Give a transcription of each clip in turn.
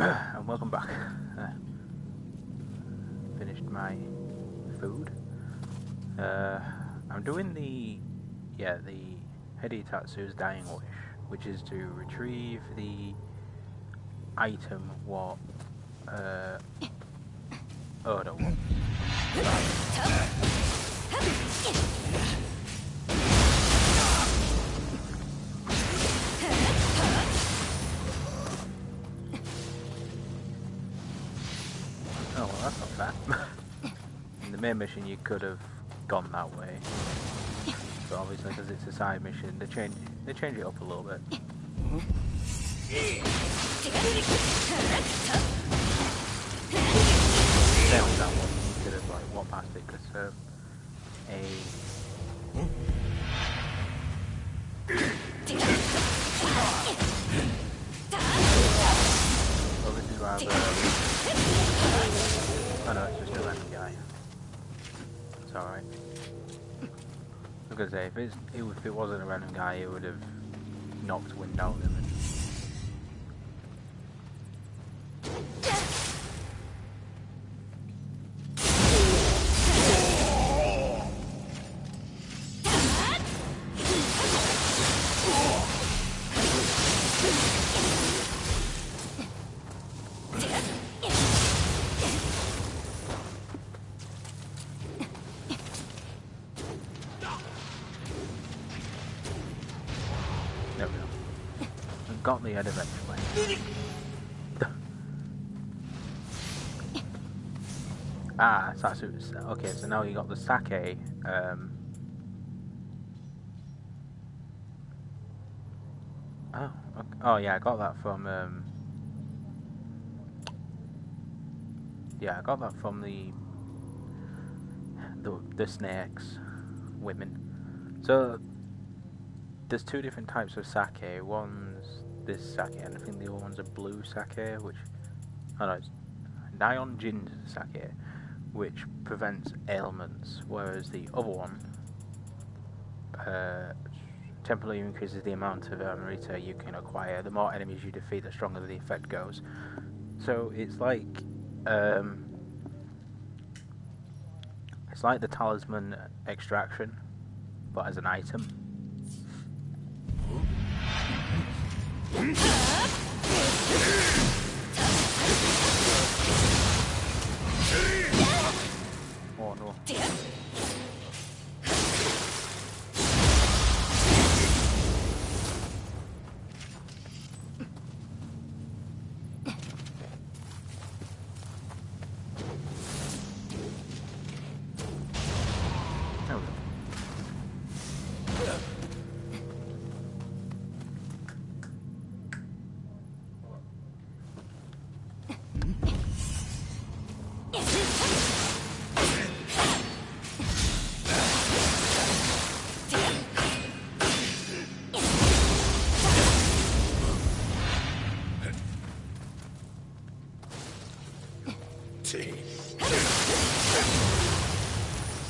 And welcome back. Finished my food. I'm doing the Hidetatsu's dying wish, which is to retrieve the item what Oda wants. Oh well, that's not fair. In the main mission you could have gone that way, but obviously because it's a side mission, they change it up a little bit. Same with that one, you could have like walked past it because so this is rather. Oh no, it's just a random guy. It's alright. I was gonna say, if it wasn't a random guy, it would have knocked wind out of him. There we go. Got the head eventually. Ah, Satsu's. Okay, so now you got the sake. Oh yeah, I got that from. Yeah, I got that from the snakes women. So there's two different types of sake. One's this sake, and I think the other one's a blue sake, which it's Nioh II sake, which prevents ailments, whereas the other one temporarily increases the amount of Amrita you can acquire. The more enemies you defeat, the stronger the effect goes. So it's like the talisman extraction, but as an item. Oh no.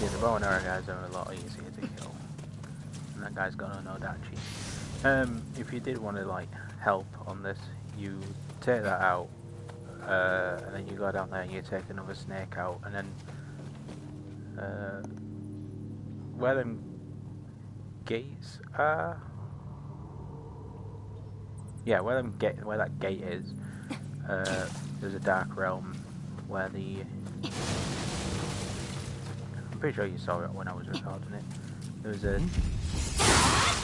Yeah, the bow and arrow guys are a lot easier to kill. And that guy's got an Odachi. If you did want to like help on this, you take that out, and then you go down there and you take another snake out, and then where them gates are, yeah, where that gate is, there's a dark realm where I'm pretty sure you saw it when I was recording it. There was a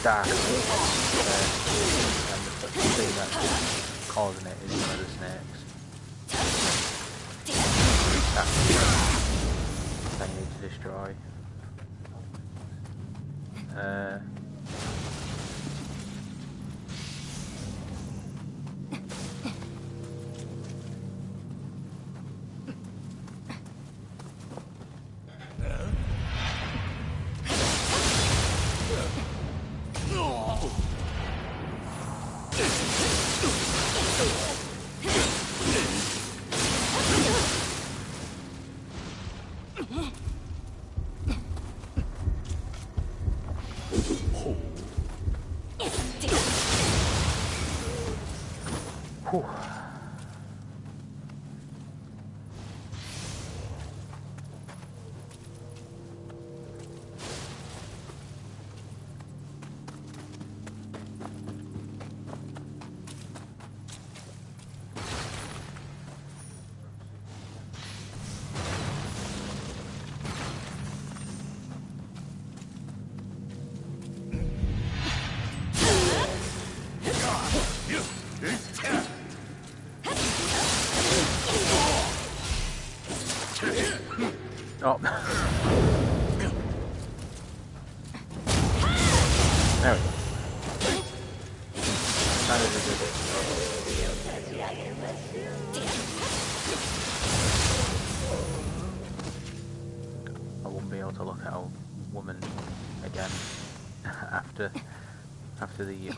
dark realm, and the thing that's causing it is one of the snakes. That you need to destroy. Oh. There we go. That is a good. I won't be able to look at a woman again after the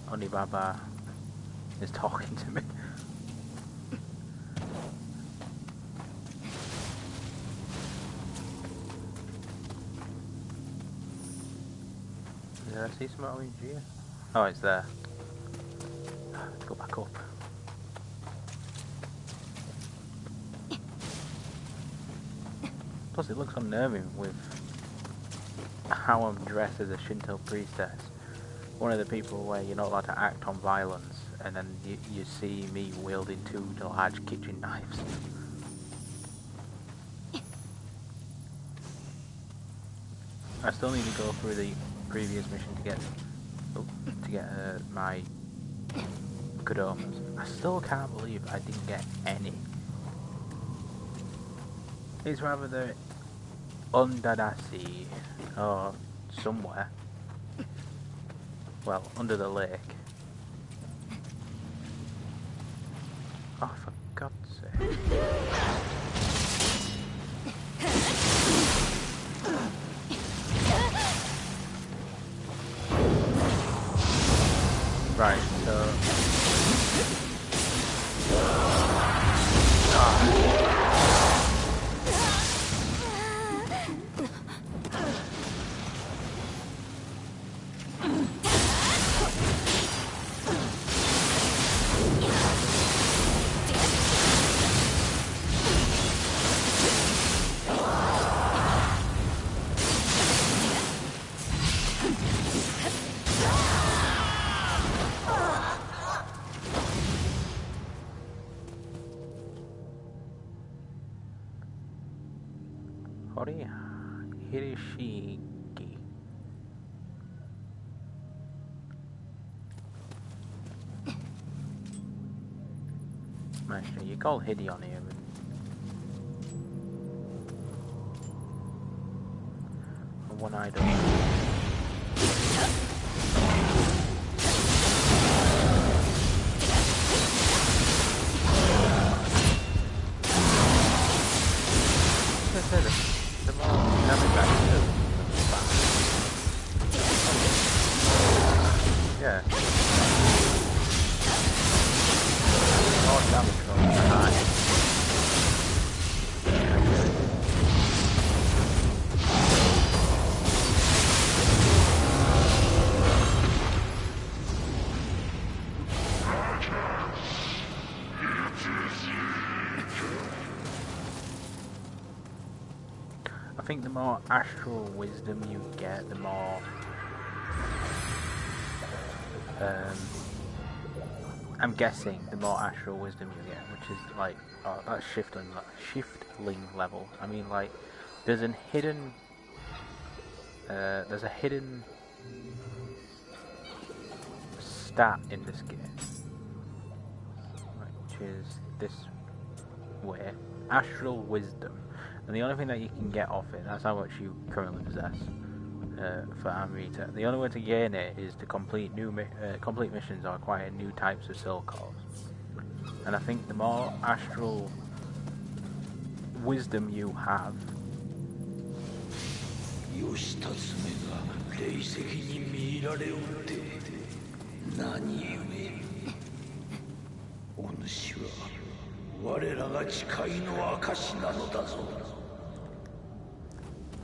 Oni Baba is talking to me. Did I see some orange here? Oh, it's there. Let's go back up. Plus it looks unnerving with how I'm dressed as a Shinto priestess. One of the people where you're not allowed to act on violence, and then you see me wielding 2 large kitchen knives. I still need to go through the previous mission to get my Kodomas. I still can't believe I didn't get any. It's rather the Undadasi or somewhere. Well, under the lake. Oh, for God's sake. Right, so... Hirishiki. Actually, you call Hidi on here, but one-eyed. Yeah. More damage from behind. I think the more astral wisdom you get, the more I'm guessing the more astral wisdom you get, which is like, oh, that's shiftling level. I mean, like, there's a hidden stat in this game, which is this way, astral wisdom, and the only thing that you can get off it, that's how much you currently possess. For Amrita. The only way to gain it is to complete complete missions or acquire new types of soul cores. And I think the more astral wisdom you have,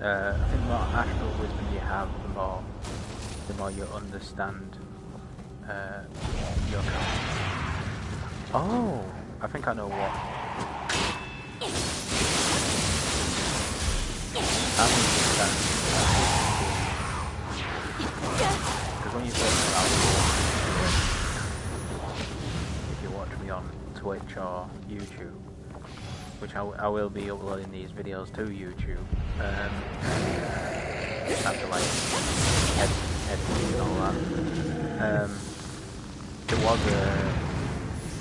I think the more astral wisdom you have, the more you understand your character. Oh, I think I know what. I understand. Because when you first start, if you watch me on Twitch or YouTube, which I will be uploading these videos to YouTube. After like editing and all that. There was a...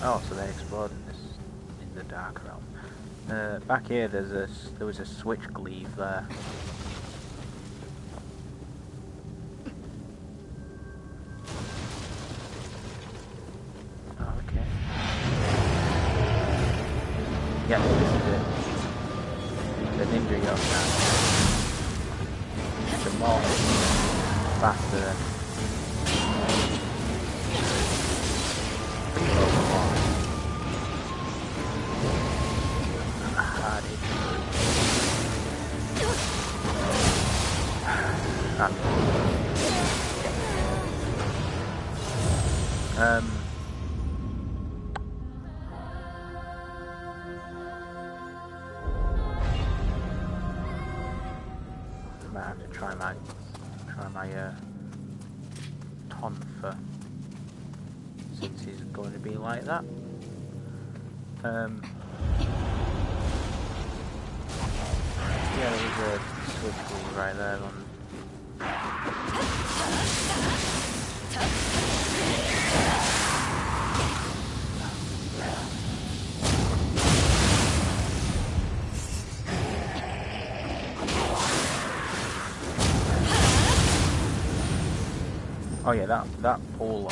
Oh, so they explored in the Dark Realm. Back here, there was a switch gleave there. Okay. Yeah, this is it. The ninja yokai. The more faster than might have to try my tonfa since he's going to be like that. Yeah, there was a switch key right there on. Oh yeah, that pole,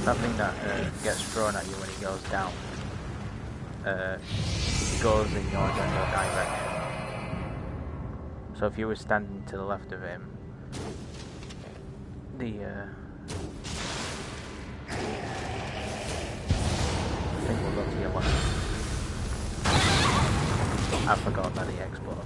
that thing that gets thrown at you when he goes down, goes in your general direction. So if you were standing to the left of him, the thing will go to your left. I forgot about the export.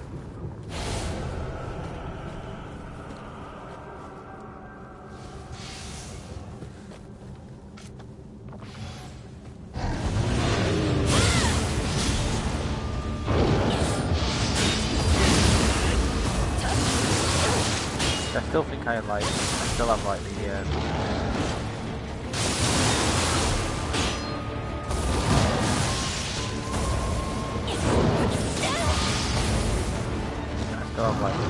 I still think I still have like the I still have like the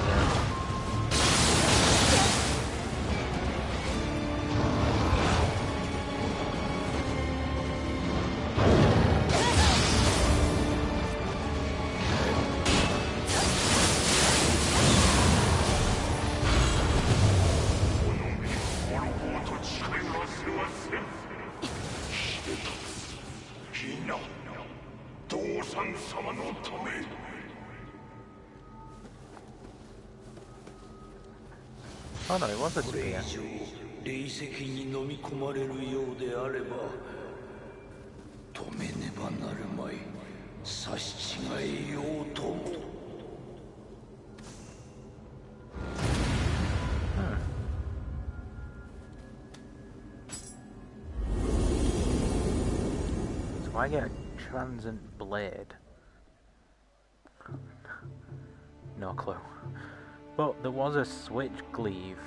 Oh no, it was a spear. 霊石に飲み込まれるようであれば止めねばなるまい。差し違えようとも。So I get a transient blade. No clue. But there was a switch gleave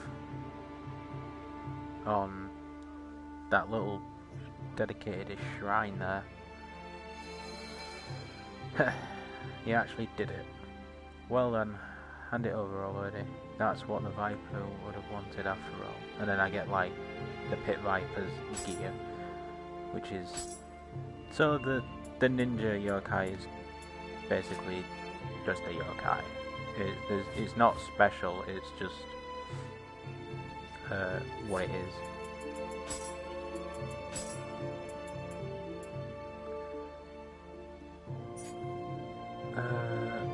on that little dedicated shrine there. He actually did it. Well done. Hand it over already. That's what the Viper would have wanted after all. And then I get like the Pit Viper's gear, which is... So the ninja yokai is basically just a yokai. It's not special, it's just what it is.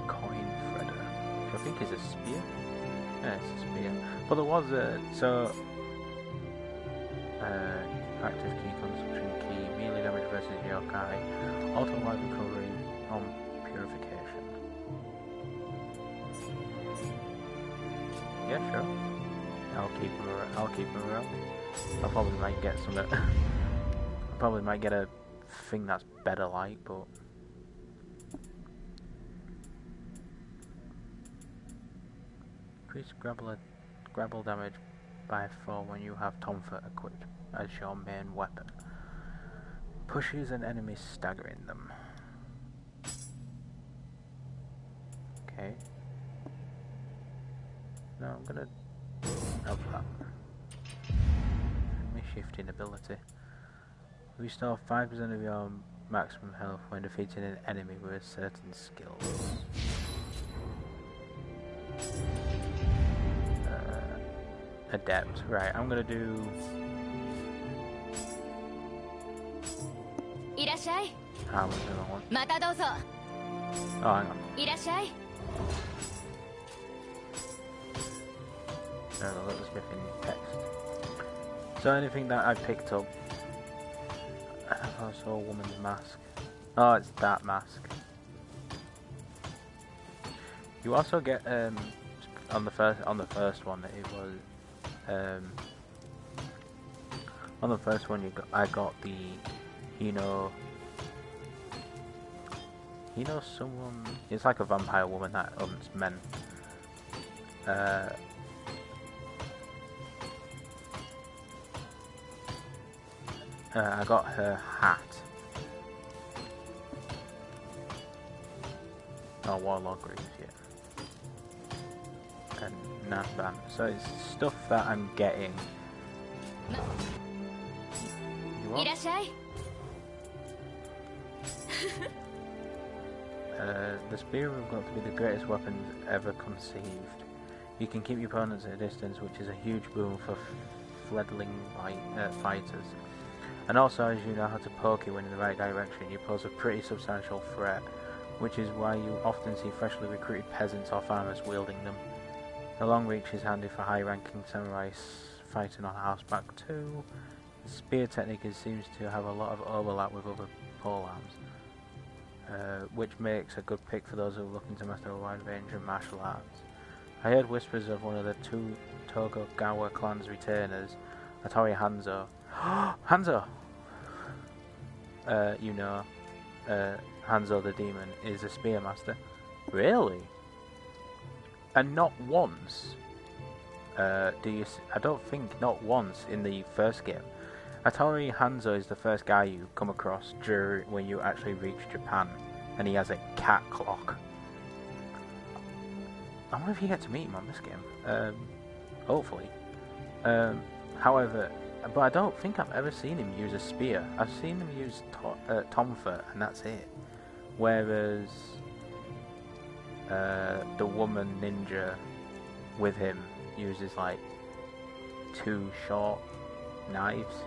Coin threader, which I think is a spear. Yeah, it's a spear. But there was a active key, consumption key, melee damage versus yokai, auto life recovery on purification. Yeah, sure. I'll keep them around. I probably might get some. I probably might get a thing that's better, like, but. Increase grapple damage by 4 when you have Tonfa equipped as your main weapon. Pushes an enemy, staggering them. Okay. No, I'm gonna have that. Enemy shifting ability. Restore 5% of your maximum health when defeating an enemy with a certain skill. Adept. Right, I'm gonna do... How much do I want? Oh, hang on. No, that was different text. So anything that I picked up... I saw a woman's mask. Oh, it's that mask. You also get on the first one it was on the first one I got the someone, it's like a vampire woman that hunts men. I got her hat. Oh, Warlord Greaves, yeah. And Natban. So it's stuff that I'm getting. You want? The spear have got to be the greatest weapons ever conceived. You can keep your opponents at a distance, which is a huge boon for fledgling fighters. And also, as you know how to poke it when in the right direction, you pose a pretty substantial threat, which is why you often see freshly recruited peasants or farmers wielding them. The long reach is handy for high-ranking samurai fighting on horseback too. The spear technique seems to have a lot of overlap with other polearms, which makes a good pick for those who are looking to master a wide range of martial arts. I heard whispers of one of the two Tokugawa clan's retainers, Hattori Hanzo. Hanzo! Hanzo the demon is a spearmaster. Really? And not once? I don't think not once in the first game. Hattori Hanzo is the first guy you come across when you actually reach Japan, and he has a cat clock. I wonder if you get to meet him on this game. Hopefully. However, but I don't think I've ever seen him use a spear. I've seen him use Tomfa, and that's it. Whereas the woman ninja with him uses like 2 short knives.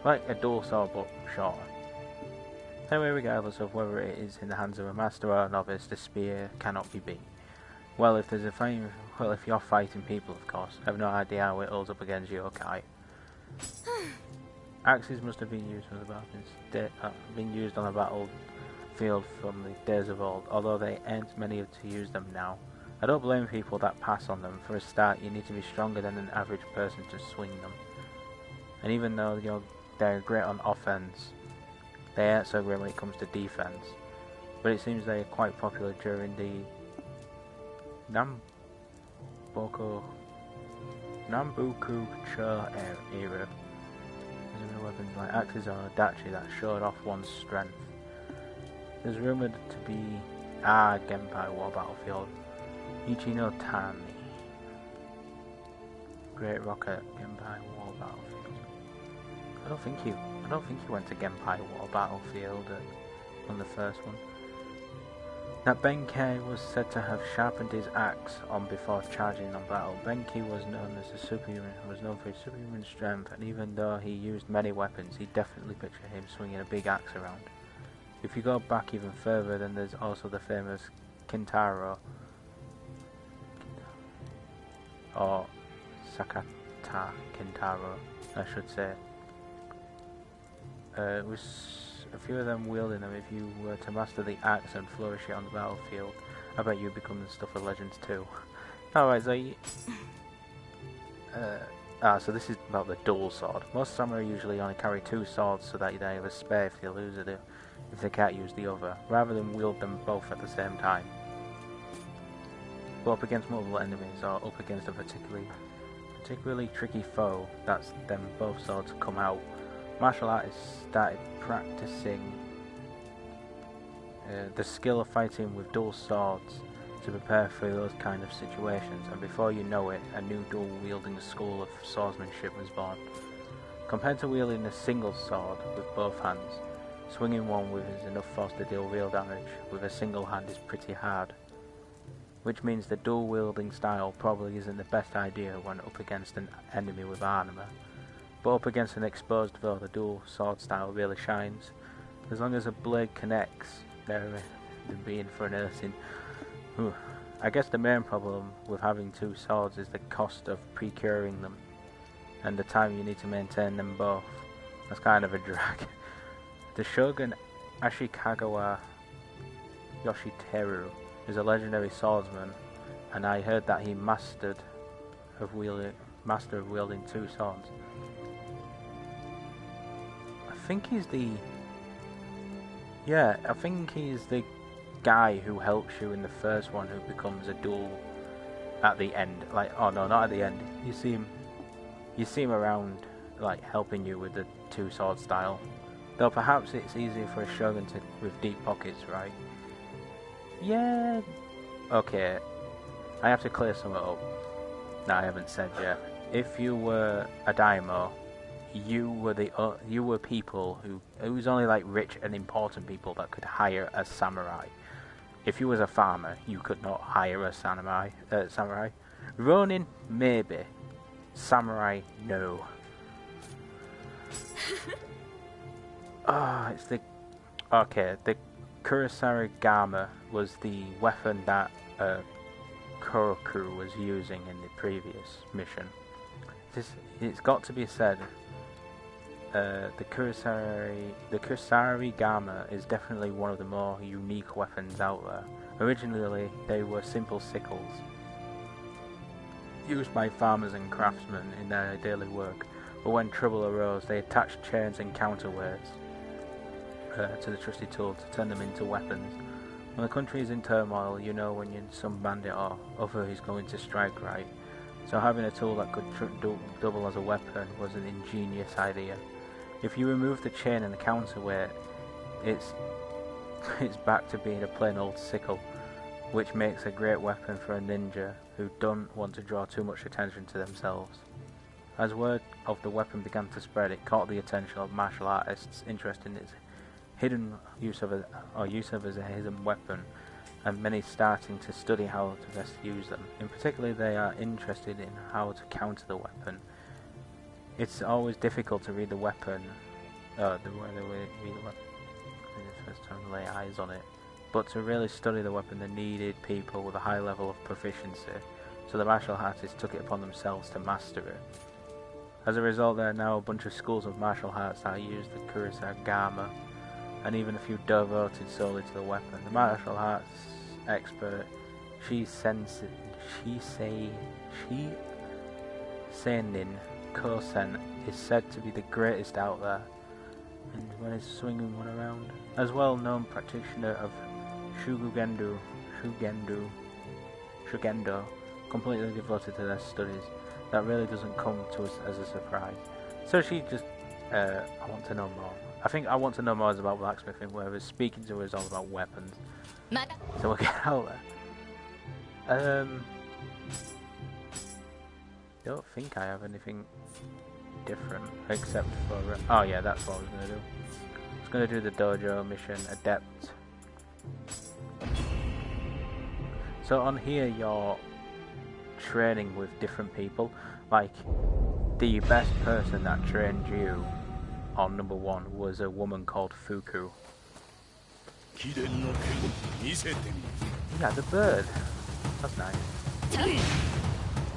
Like a dual sword but shorter. Anyway, regardless of whether it is in the hands of a master or a novice, the spear cannot be beat. Well, if you're fighting people, of course. I have no idea how it holds up against yokai. Axes must have been used on the battlefield from the days of old, although there aren't many to use them now. I don't blame people that pass on them. For a start, you need to be stronger than an average person to swing them. And even though they're great on offense, they aren't so great when it comes to defense. But it seems they're quite popular during the Nambuku-cho era. There's weapons like axes or dachi that showed off one's strength. There's rumoured to be Genpai War Battlefield, Ichino Tani, Great Rocket Genpai War Battlefield. I don't think he went to Genpai War Battlefield on the first one. That Benkei was said to have sharpened his axe on before charging on battle. Benkei was known as a superhuman, was known for his superhuman strength, and even though he used many weapons, he definitely pictured him swinging a big axe around. If you go back even further, then there's also the famous Kintaro, or Sakata Kintaro, I should say. It was a few of them wielding them. If you were to master the axe and flourish it on the battlefield, I bet you'd become the stuff of legends too. Alright, so this is about the dual sword. Most samurai usually only carry 2 swords so that they have a spare if they lose it, if they can't use the other, rather than wield them both at the same time. But up against multiple enemies, or up against a particularly tricky foe, that's then both swords come out. Martial artists started practicing the skill of fighting with dual swords to prepare for those kind of situations, and before you know it, a new dual-wielding school of swordsmanship was born. Compared to wielding a single sword with both hands, swinging one with is enough force to deal real damage with a single hand is pretty hard. Which means the dual wielding style probably isn't the best idea when up against an enemy with armor. But up against an exposed foe, the dual sword style really shines. As long as a blade connects, they're being for an earthing. I guess the main problem with having two swords is the cost of procuring them, and the time you need to maintain them both. That's kind of a drag. The Shogun Ashikaga Yoshiteru is a legendary swordsman, and I heard that he master of wielding two swords. I think he's the guy who helps you in the first one, who becomes a duel at the end. Like, oh no, not at the end. You see him around, like, helping you with the two sword style. Though perhaps it's easier for a shogun with deep pockets, right? Yeah. Okay. I have to clear something up that I haven't said yet. If you were a daimyo, you were people who it was only like rich and important people that could hire a samurai. If you was a farmer, you could not hire a samurai. Ronin, maybe. Samurai, no. It's the Kurosari Gama was the weapon that Koroku was using in the previous mission. It's got to be said, the Kurosari Gama is definitely one of the more unique weapons out there. Originally, they were simple sickles used by farmers and craftsmen in their daily work, but when trouble arose, they attached chains and counterweights to the trusty tool to turn them into weapons. When the country is in turmoil, you know when some bandit or other is going to strike, right? So having a tool that could double as a weapon was an ingenious idea. If you remove the chain and the counterweight, it's back to being a plain old sickle, which makes a great weapon for a ninja who don't want to draw too much attention to themselves. As word of the weapon began to spread, it caught the attention of martial artists interested in its hidden use of as a hidden weapon, and many starting to study how to best use them. In particular, they are interested in how to counter the weapon. It's always difficult to read the weapon, the way they read the weapon, when you first time to lay eyes on it. But to really study the weapon, they needed people with a high level of proficiency, so the martial artists took it upon themselves to master it. As a result, there are now a bunch of schools of martial arts that use the Kurosari Gama, and even a few devoted solely to the weapon. The martial arts expert Seinin Kosen is said to be the greatest out there, and when he's swinging one around, as well known practitioner of Shugendo, completely devoted to their studies. That really doesn't come to us as a surprise. So she just, I want to know more. I think I want to know more about blacksmithing, whereas speaking to her is all about weapons. So we'll get out there. Don't think I have anything different except for oh yeah, that's what I was gonna do. I was gonna do the dojo mission adept. So on here you're training with different people. Like the best person that trained you on number 1 was a woman called Fuku. Yeah, the bird. That's nice.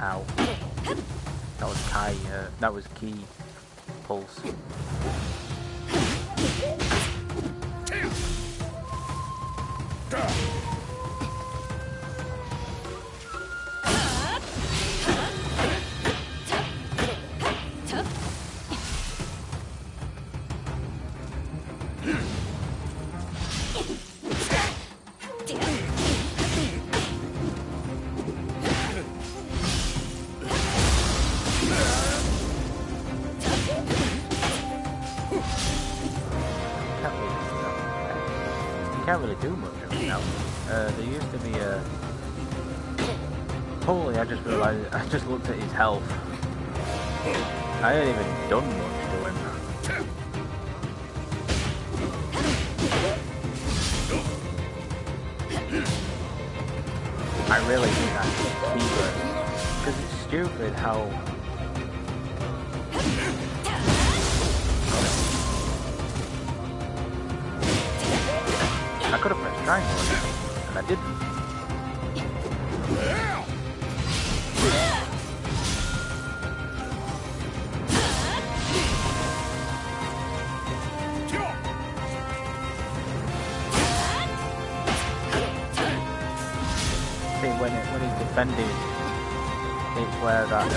Ow. That was that was key pulse. Can't really do much of it now. There used to be a... Holy, I just realised, I just looked at his health. I hadn't even done much to him. I really think that's keeper, because it's stupid how... I could have pressed triangle, and I didn't. When he's defending, it's where that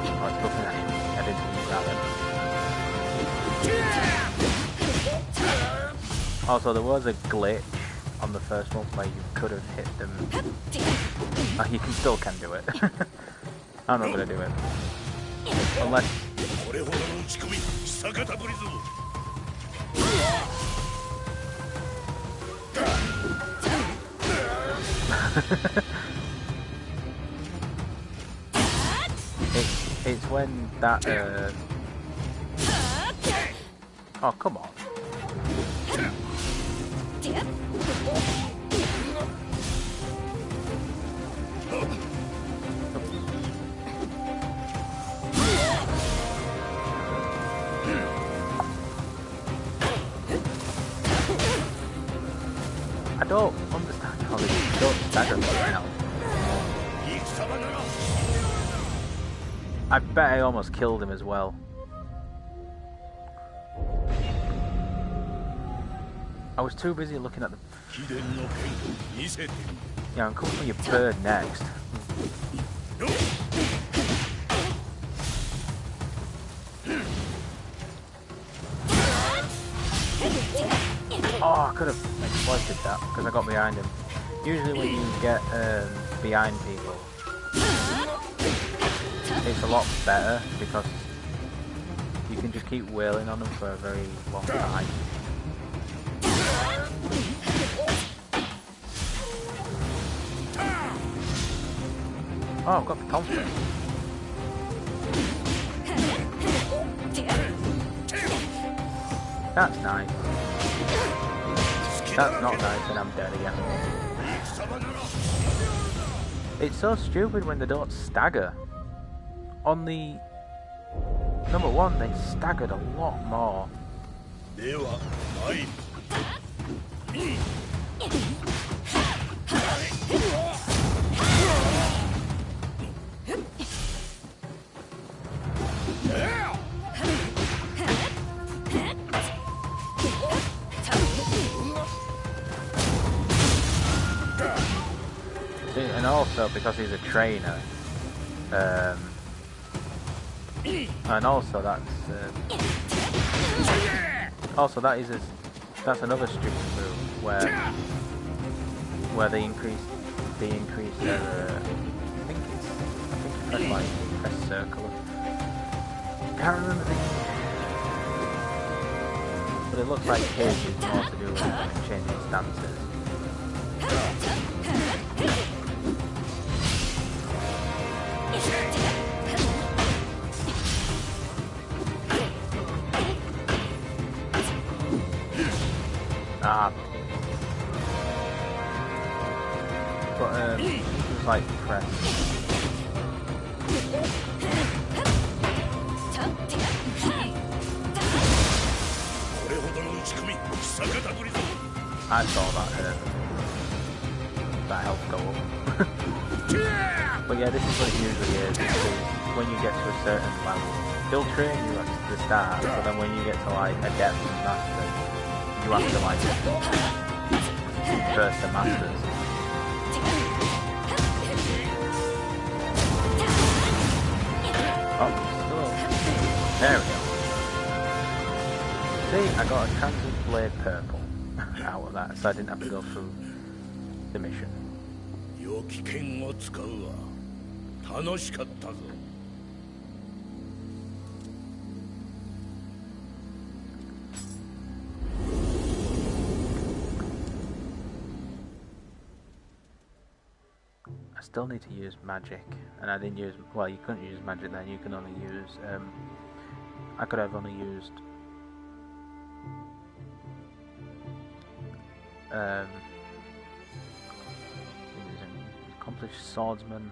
oh, it's nothing actually. I didn't use that one. Also, there was a glitch on the first one where you could have hit them. You still can do it. I'm not gonna do it unless. It's when that oh, come on. I don't understand how they don't stagger me now. I bet I almost killed him as well. I was too busy looking at the... Yeah, I'm coming for your bird next. Oh, I could have exploited that because I got behind him. Usually when you get behind people, it's a lot better because you can just keep wailing on them for a very long time. Oh, I've got the conflict. That's nice. That's not nice and I'm dead again. It's so stupid when they don't stagger. On the number one, they staggered a lot more. See, and also because he's a trainer, and also that's another stupid move where they increase their I think you press circle. Can't remember the name, but it looks like his is more to do with changing stances. But it was like press. I saw that health go up. But yeah, this is what it usually is. When you get to a certain level, they'll train you at the start, but then when you get to like Adept and Master, you have to like burst the Masters. Oh, still. There we go. See, I got a Transient Blade Purple out of that, so I didn't have to go through the mission. still need to use magic, and I didn't use. Well, you couldn't use magic then. You can only use. I could have only used. He's an accomplished swordsman.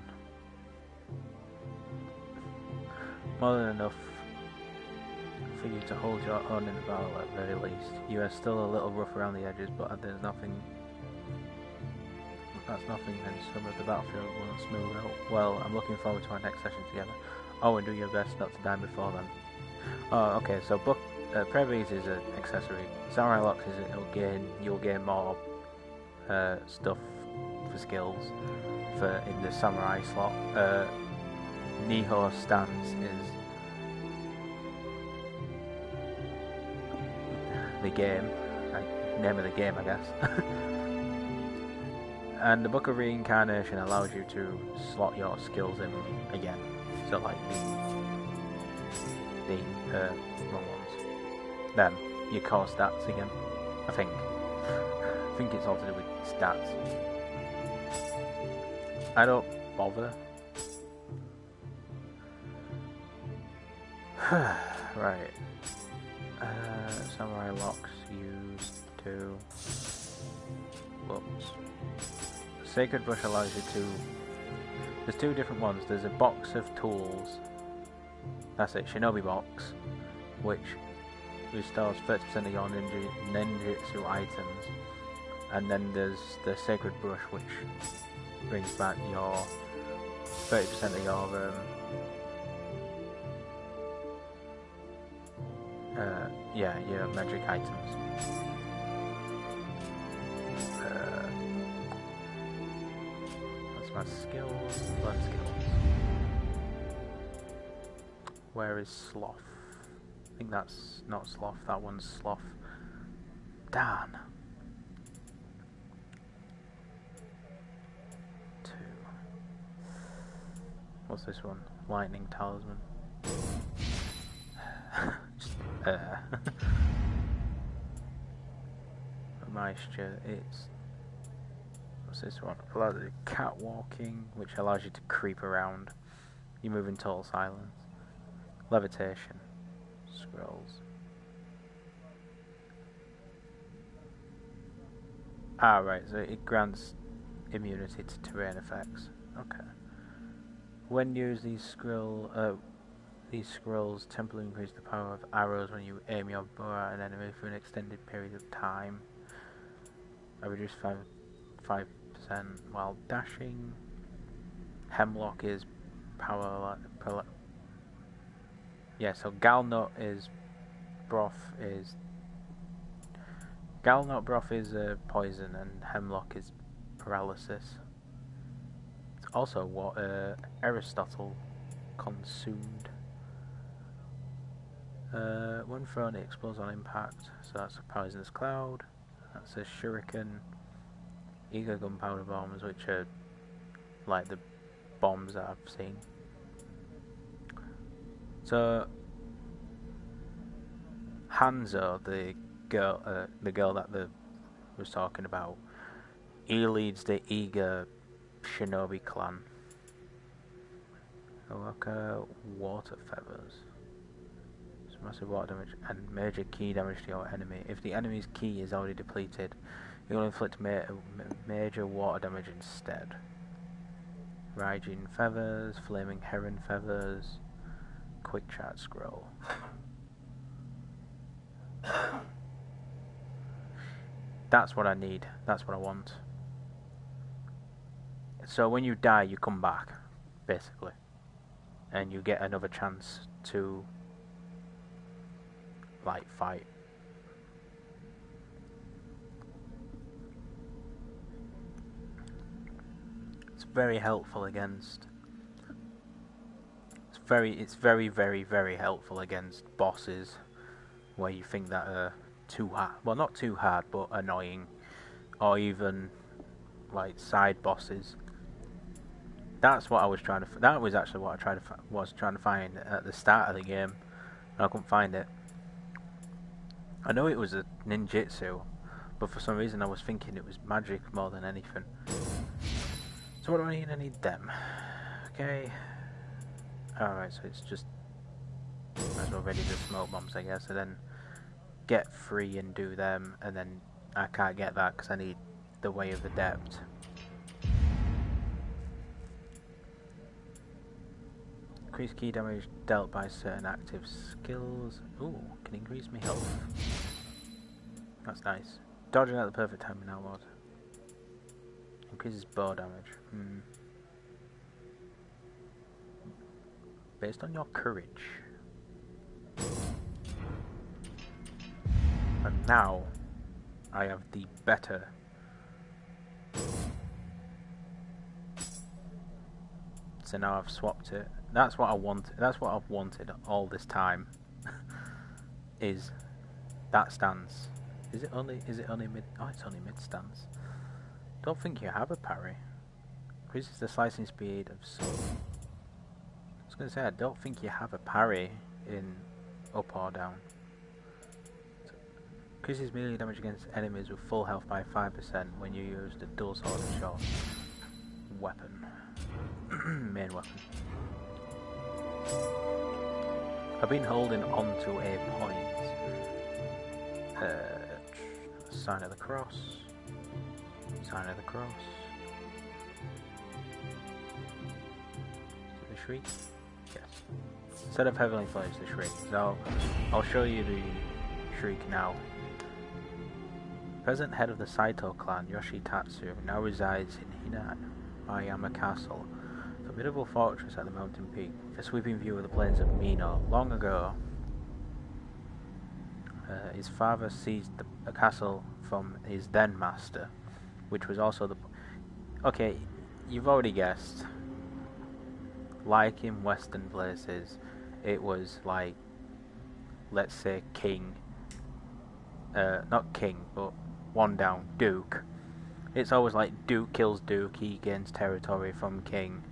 More than enough for you to hold your own in the battle at the very least. You are still a little rough around the edges, but there's nothing. That's nothing, then some of the battlefield won't smooth out. Well, I'm looking forward to our next session together. Oh, and do your best not to die before then. Oh, okay, so Prayer Beads is an accessory. Samurai Locks is you'll gain more stuff for skills in the Samurai slot. Nioh Stance is the game, name of the game, I guess. And the Book of Reincarnation allows you to slot your skills in again. So like the wrong ones. Then your core stats again. I think it's all to do with stats. I don't bother. Right. Samurai Locks used to. Whoops. Sacred Brush allows you to. There's two different ones. There's a box of tools. That's it, Shinobi box, which restores 30% of your ninjutsu items. And then there's the Sacred Brush, which brings back your 30% of your your magic items. That's my skills. Learn skills. Where is Sloth? I think that's not Sloth. That one's Sloth. Damn. 2. What's this one? Lightning Talisman. Moisture, it's. What's this one? Allows you cat walking, which allows you to creep around. You move in total silence. Levitation. Scrolls. Ah, right, so it grants immunity to terrain effects. Okay. When used, these scrolls temporarily increase the power of arrows when you aim your bow at an enemy for an extended period of time. I reduce 5% while dashing. Hemlock is power. Yeah, so Galnut broth is poison, and Hemlock is paralysis. It's also what Aristotle consumed. When thrown, it explodes on impact, so that's a poisonous cloud. That's a shuriken. Ego gunpowder bombs, which are like the bombs that I've seen. So Hanzo, the girl that was talking about, he leads the Iga Shinobi clan. Owaka water feathers. It's massive water damage and major key damage to your enemy. If the enemy's key is already depleted, you will inflict major water damage instead. Raijin feathers, flaming heron feathers, quick chat scroll. That's what I need. That's what I want. So when you die, you come back, basically, and you get another chance to, like, fight. It's very helpful against. It's very, very helpful against bosses where you think that are too hard. Well, not too hard, but annoying, or even like side bosses. That's what I was trying to. That was actually what I was trying to find at the start of the game. And I couldn't find it. I know it was a ninjutsu, but for some reason I was thinking it was magic more than anything. So what do I need? I need them. Okay. Alright, so it's just... might as well ready the smoke bombs, I guess, and then get free and do them, and then I can't get that because I need the Way of Adept. Increase key damage dealt by certain active skills. Ooh, can increase my health. That's nice. Dodging at the perfect time now, what? Increases bow damage. Based on your courage. And now I have the better. So now I've swapped it. That's what I wanted. That's what I've wanted all this time. Is that stance? Is it only mid? Oh, it's only mid stance. Don't think you have a parry. Increases the slicing speed of sword. I was gonna say I don't think you have a parry in up or down. Increases melee damage against enemies with full health by 5% when you use the dual sword and short weapon. Main weapon. I've been holding on to a point. Sign of the cross. Sign of the cross. Is it the shriek? Yes. Instead of heavenly flames, the shriek. So I'll show you the shriek now. Present head of the Saito clan, Yoshitatsu, now resides in Hidetatsu Castle, a formidable fortress at the mountain peak, with a sweeping view of the plains of Nioh. Long ago, his father seized the castle from his then master, which was also the... Okay, you've already guessed. Like in Western places, it was like, let's say king, not king, but one down, Duke. It's always like Duke kills Duke, he gains territory from king,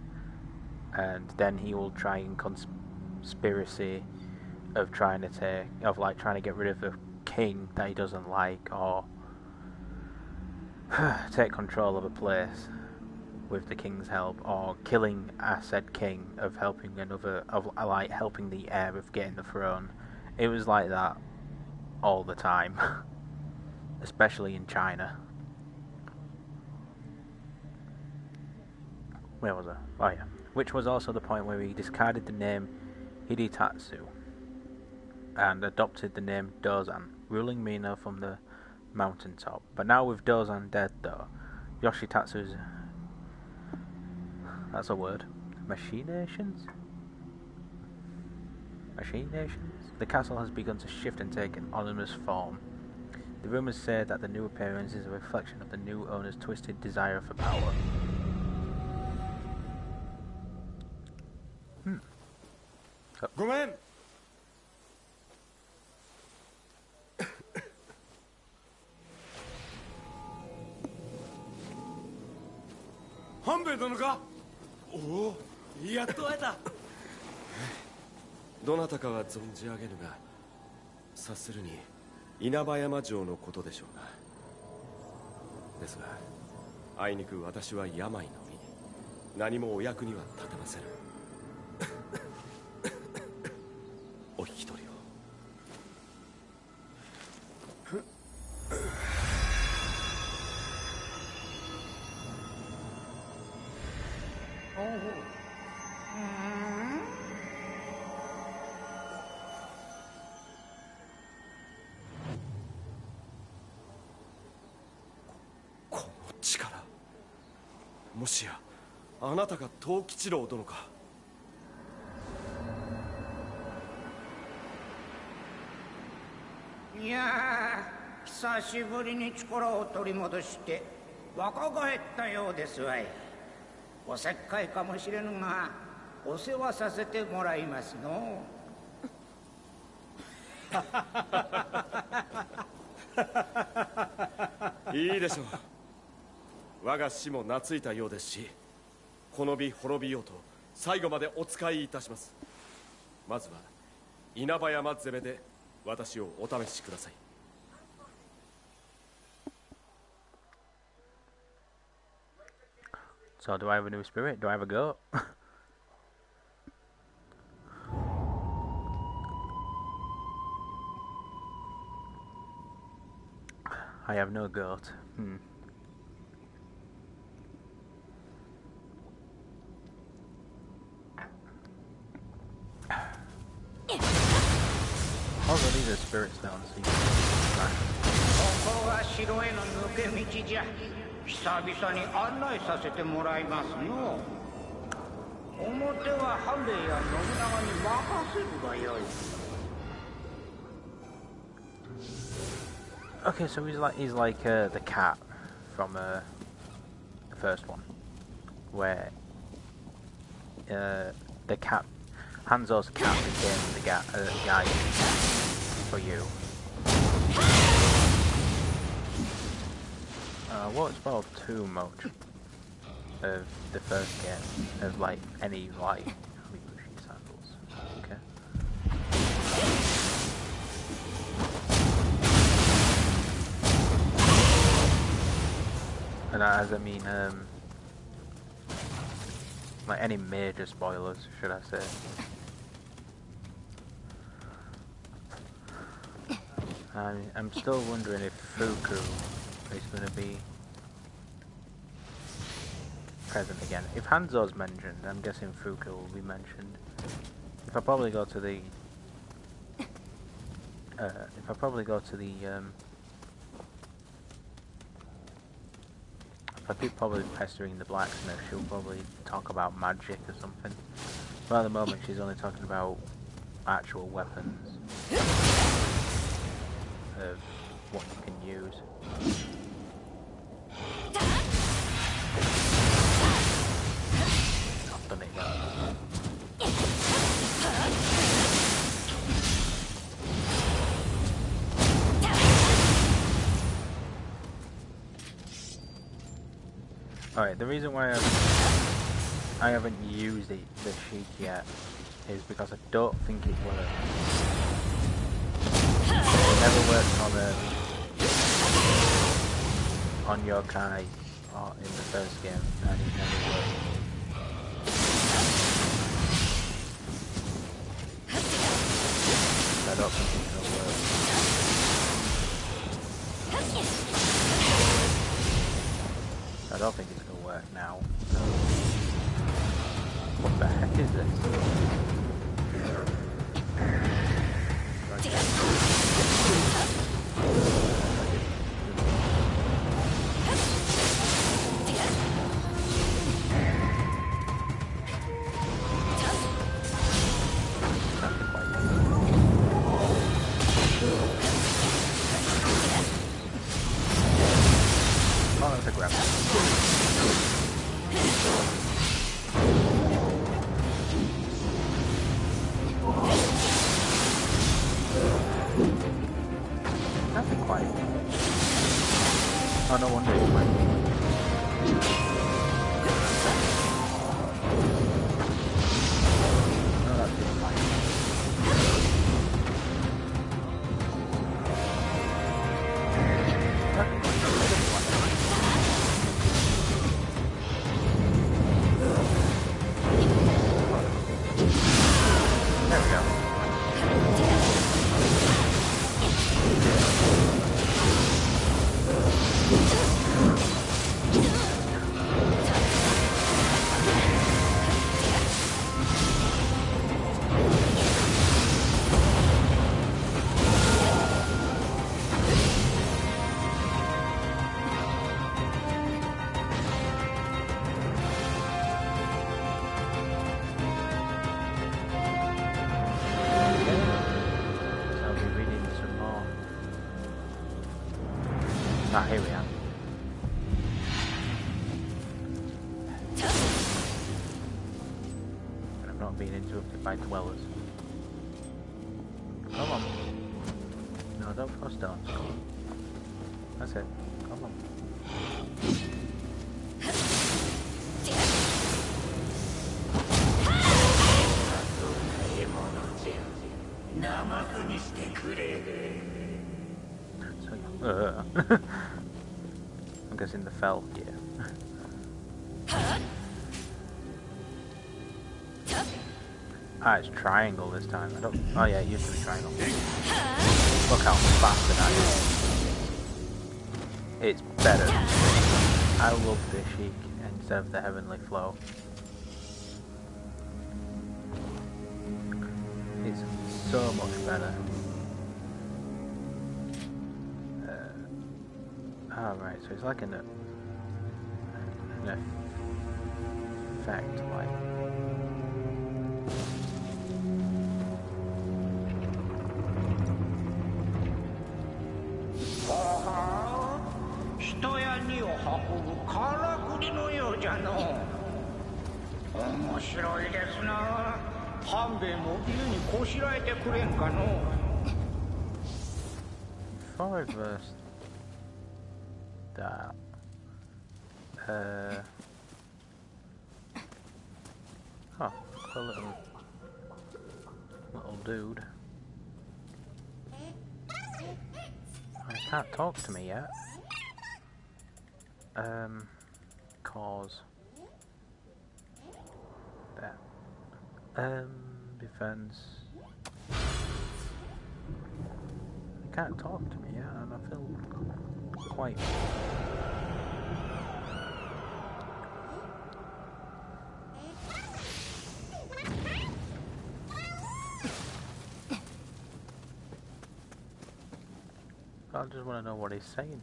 and then he will try and conspiracy of trying to get rid of the king that he doesn't like, or take control of a place with the king's help, or killing a said king of helping helping the heir of getting the throne. It was like that all the time. Especially in China. Where was I? Oh yeah. Which was also the point where he discarded the name Hidetatsu and adopted the name Dosan, ruling Mino from the mountaintop. But now with Dosan dead though, Yoshitatsu's... that's a word. Machinations? The castle has begun to shift and take an ominous form. The rumours say that the new appearance is a reflection of the new owner's twisted desire for power. Go in! Hanbei殿か? おお、やっと会えた。どなたかは存じ上げぬが、察するに稲葉山城のことでしょうな。ですが、あいにく私は病の身、何もお役には立てません。お引き取りを。もしやあなたが藤吉郎殿か。いやー、久しぶりに力を取り戻して若返ったようですわい。おせっかいかもしれぬがお世話させてもらいますの。いいでしょう。我が死も懐いたようですし、この美滅びようと最後までお仕えいたします。まずは稲葉山攻めで私をお試しください。So do I have a new spirit? Do I have a goat? I have no goat. Also, these are spirit stones. So you can smash them. ここが城への抜け道じゃ。久々に案内させてもらいますの。表はハンデや信長に任せるがよい。Okay, so he's like the cat from the first one, where the cat Hanzo's cat became the guy for you. Won't spoil too much of the first game of like any like Hidetatsu sandals. Okay. And as I mean, like any major spoilers, should I say? I'm still wondering if Fuku is going to be present again. If Hanzo's mentioned, I'm guessing Fuku will be mentioned. If I probably go to the, if I keep probably pestering the blacksmith, she'll probably talk about magic or something. But at the moment, she's only talking about actual weapons of what you can use. I've done it again. Alright, the reason why I haven't used the sheet yet is because I don't think it works. It never worked on Yokai or in the first game, and it never worked. I don't think it's gonna work. I don't think it's gonna work now. So. What the heck is this? Oh, no wonder it's fine. No, that's just fine. There we go. Ah, here we are. And I'm not being interrupted by dwellers. Come on. No, don't throw stones. Come on. That's it. Come on. I'm guessing the fell, yeah. Ah, it's triangle this time. I don't. Oh yeah, it used to be triangle. Look how fast that is. It's better. I love this chic instead of the heavenly flow. It's so much better. Oh right, so it's like an effect, like.人や荷を運ぶからくりのようじゃの。面白いですな。半兵衛も家にこしらえてくれんかの。Before I reverse that, oh, a little dude. He can't talk to me yet. Cause that. Defense. He can't talk to me yet, and I feel quite. I just want to know what he's saying.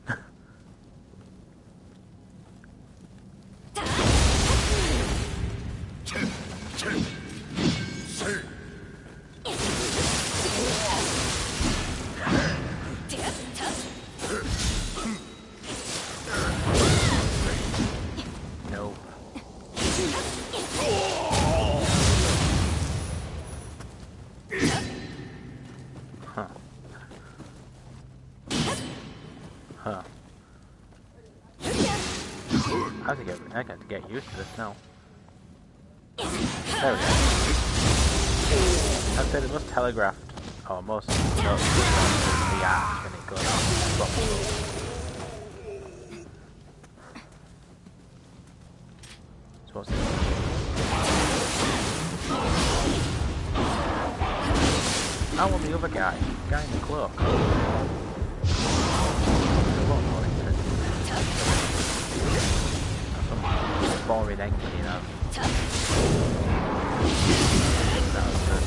No. Huh. Huh. I got to get used to this now. There we go. I said it must telegraph, or most the act when it goes on. So what's this? I want the other guy in the cloak. Some boring angle, you know. That was good.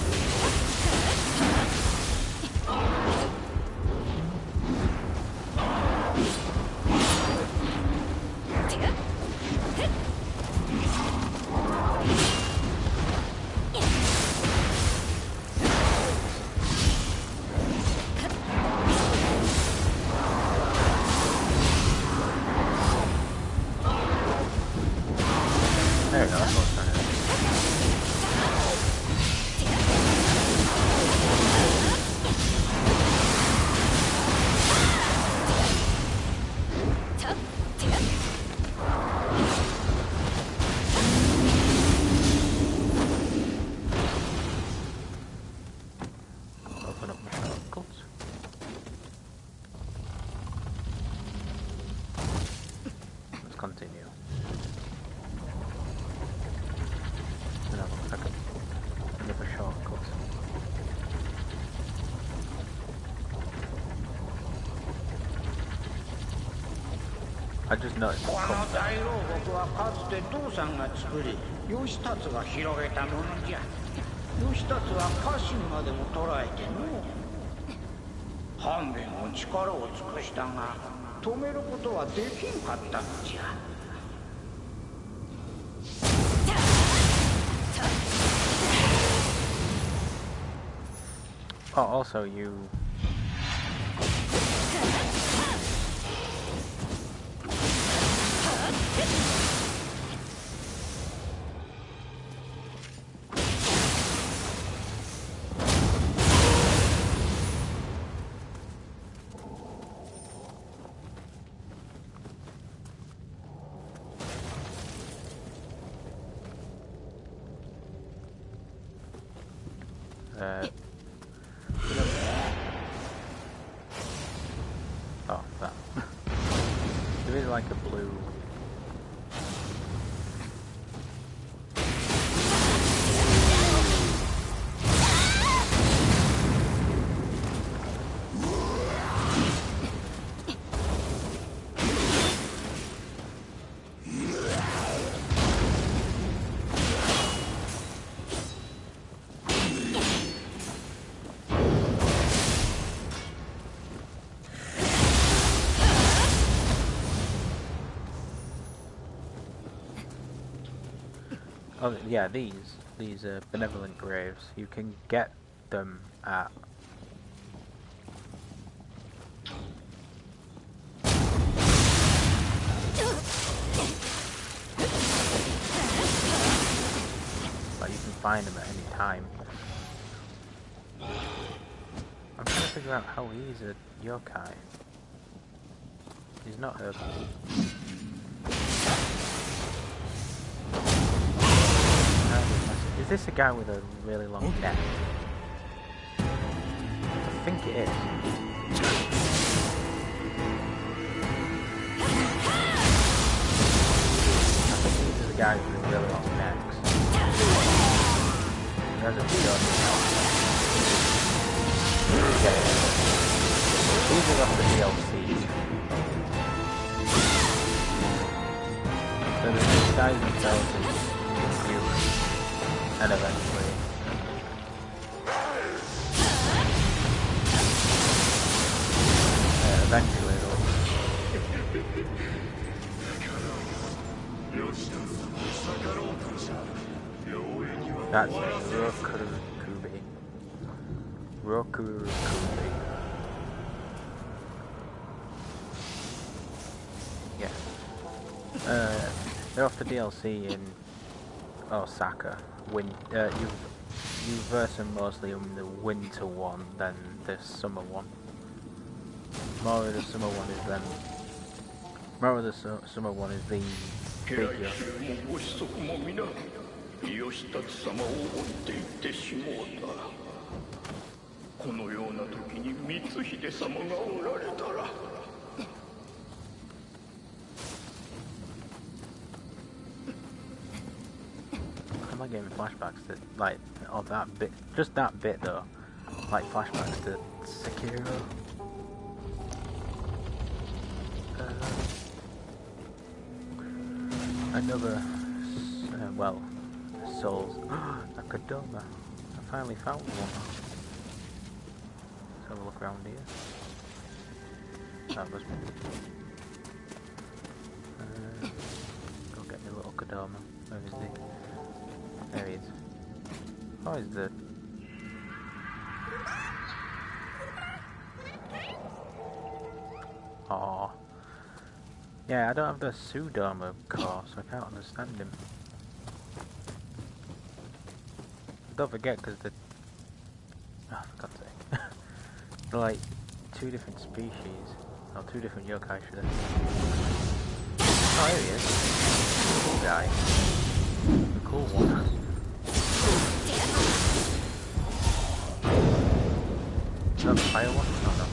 There we go, that's what I'm trying to do. Open up my shortcuts. Let's continue. Another shortcut. I just noticed it この comes out. 大牢獄はかつて道さんが作り、義達が広げたものじゃ。義達は家臣までも捕らえての。半兵衛も力を尽くしたが、止めることはできんかったのじゃ。Oh, also you. Oh, that. There is like a blue. Oh yeah, these benevolent graves. You can get them at. Like you can find them at any time. I'm trying to figure out how he's a yokai. He's not a. Is this a guy with a really long neck? I think it is. I think these are the guys with really long necks. There's a video. These are off the DLC. So the guys themselves is huge. And eventually it'll that's it, Rokurukubi. Yeah. They're off the DLC in Osaka. You verse them mostly in the winter one than the summer one. More of the summer one is the bigger. 義達様を追っていってしもうた。このような時に光秀様がおられたら。I'm not getting flashbacks to like of that bit, just that bit though, like flashbacks to Sekiro. Another, Souls. Akadoma. I finally found one. Let's have a look around here. That was me. Go get my little Kadoma. Where is he? There he is. Oh, he's the... Aww. Yeah, I don't have the Sudoma core, so I can't understand him. Don't forget, because the... Oh, for God's sake. They're like two different species. Or two different yokai, should I say. Oh, here he is. Cool guy. The cool one. Is that the fire one? Oh, no.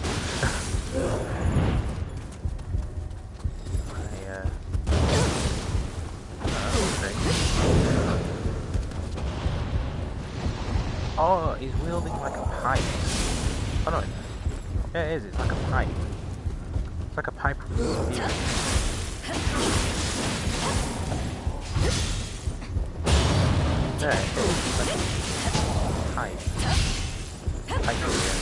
Oh, he's wielding like a pipe. Oh no, yeah it is, it's like a pipe. It's like a pipe from the spear. Yeah, it is, it's like a pipe. Pipe here.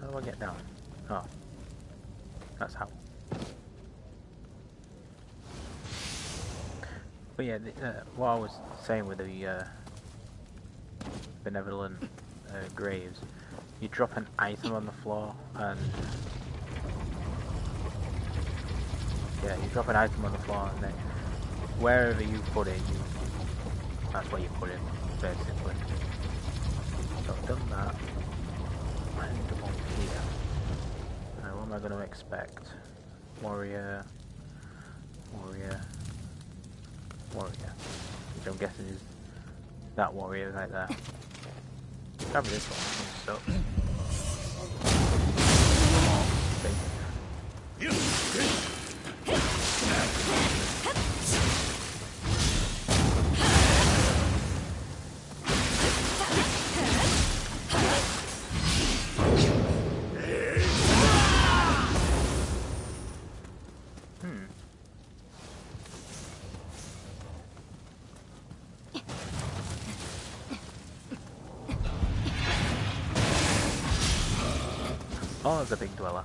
How do I get down? Oh. That's how. But yeah, what I was saying with the benevolent graves, you drop an item on the floor and... Yeah, you drop an item on the floor and then wherever you put it, that's where you put it, basically. So I've done that. And on here. Now what am I going to expect? Warrior. Which I'm guessing is that warrior right there. Probably this one. So. Oh, there's a big dweller.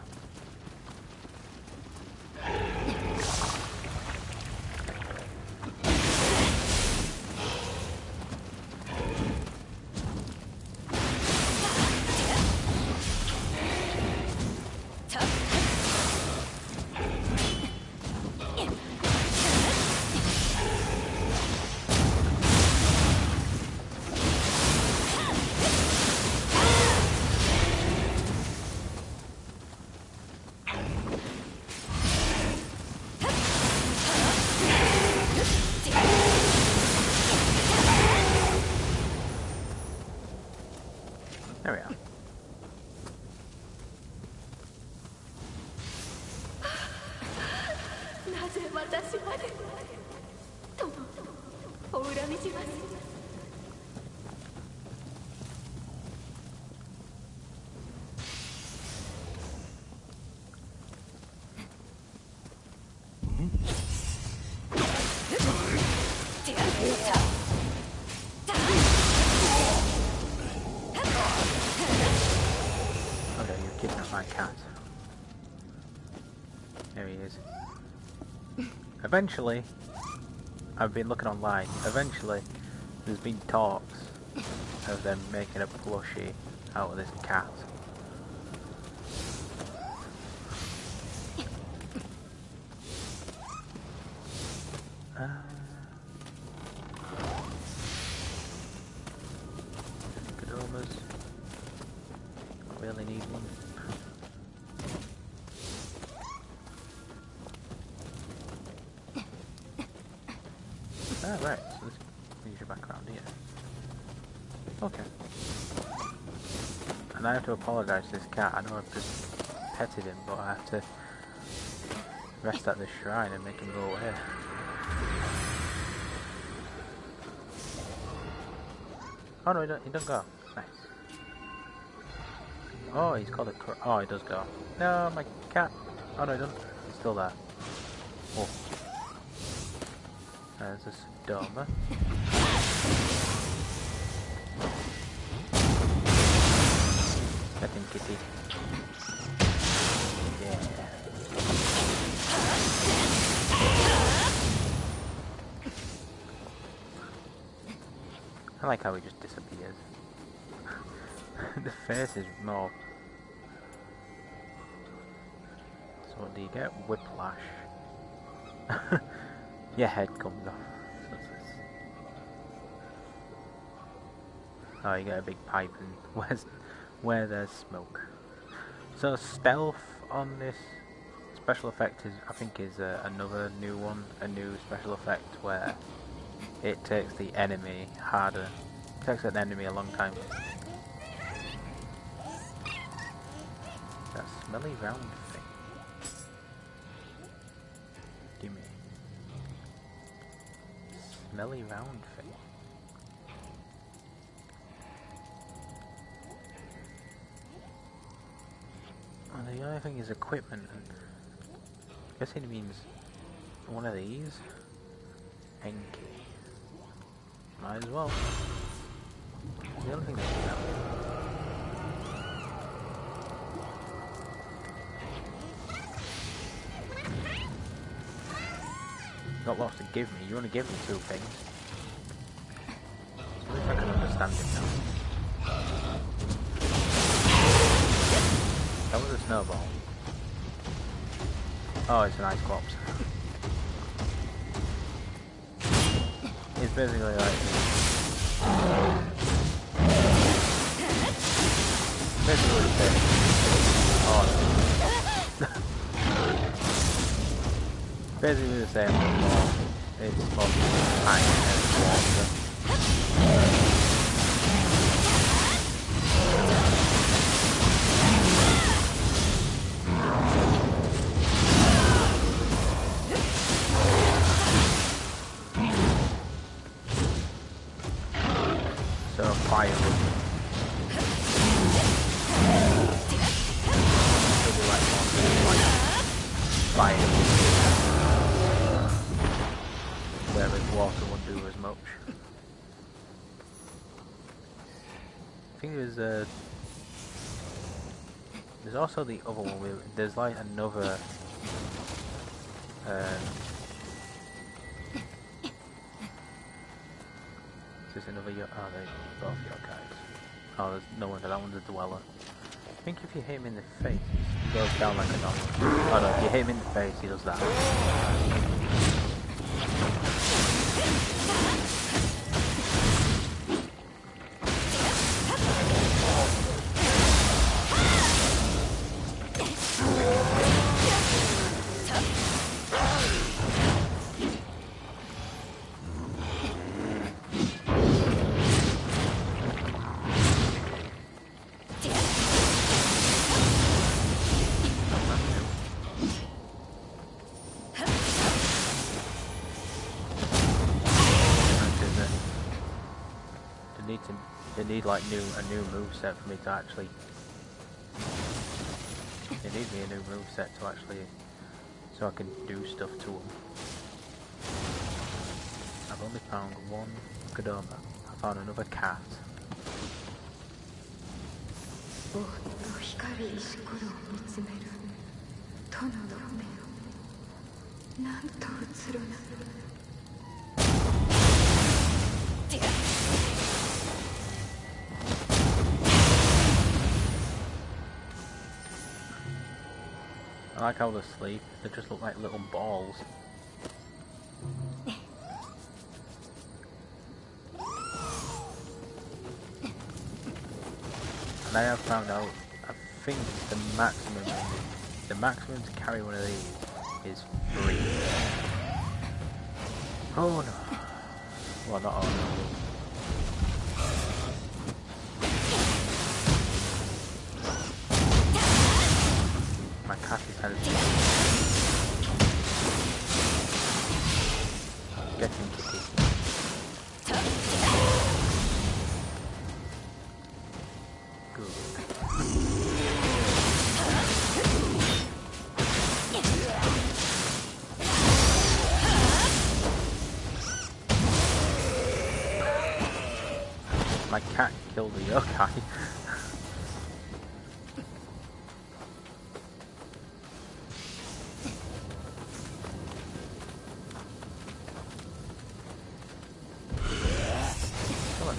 There we are. なぜ私まで友お恨みします。Okay, you've kidnapped my cat. There he is. Eventually, I've been looking online, eventually there's been talks of them making a plushie out of this cat. Godomas. I really need one. Ah, right, so this brings you back around here. Okay. And I have to apologise to this cat. I know I've just petted him, but I have to rest at this shrine and make him go away. Oh no, he don't go. Nice. Oh, he's called a oh, he does go. No, my cat. Oh no, he doesn't. He's still there. Oh. There's a Sodoma. Get him, kitty. Yeah. I like how he just disappears. The face is more. So what do you get? Whiplash. Your head comes off. Oh, you get a big pipe and where there's smoke. So stealth on this special effect is, I think, is another new one, a new special effect where it takes the enemy harder. It takes an enemy a long time. That smelly round thing. Gimme. Smelly round thing. And the other thing is equipment, and I guess it means one of these. Enki. Might as well. The other thing that's got lots to give me. You want to give me two things. At least I can understand it now. That was a snowball. Oh, it's an ice corpse. it's basically like basically what it's saying. Oh, basically the same, but more. It's more high and water. So fire would be like fire, whereas water wouldn't do as much. I think there's also the other one. There's like another. Is this another oh, there you go, both your guys. Oh, there's no wonder that one's a dweller. I think if you hit him in the face, he goes down like a normal. Oh no, if you hit him in the face, he does that. They need like a new moveset for me to actually. They need me a new moveset to actually, so I can do stuff to them. I've only found one Kodama. I found another cat. I like how they sleep. They just look like little balls. And I have found out, I think the maximum to carry one of these is 3. Oh no. Well, not all. My cat is headed. Get him, kitty. Good. My cat killed the yokai.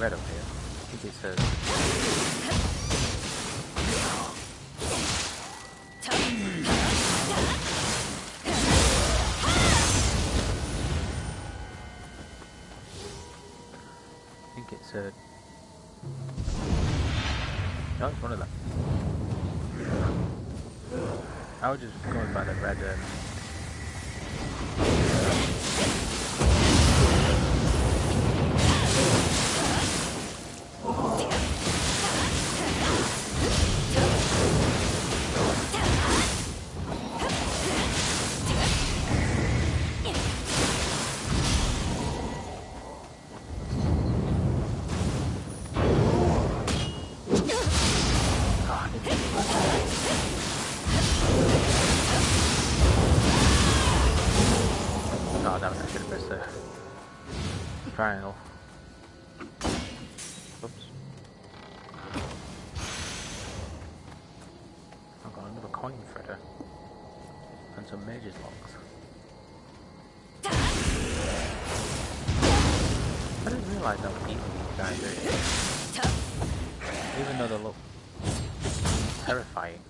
Red up here. I think it says. I think it's no, it's one of them. I was just going by the red. Oh damn it, I should have pressed the triangle. Oops. I've got another coin threader. And some mage's locks. I didn't realise how evil these guys are. Even though they look terrifying.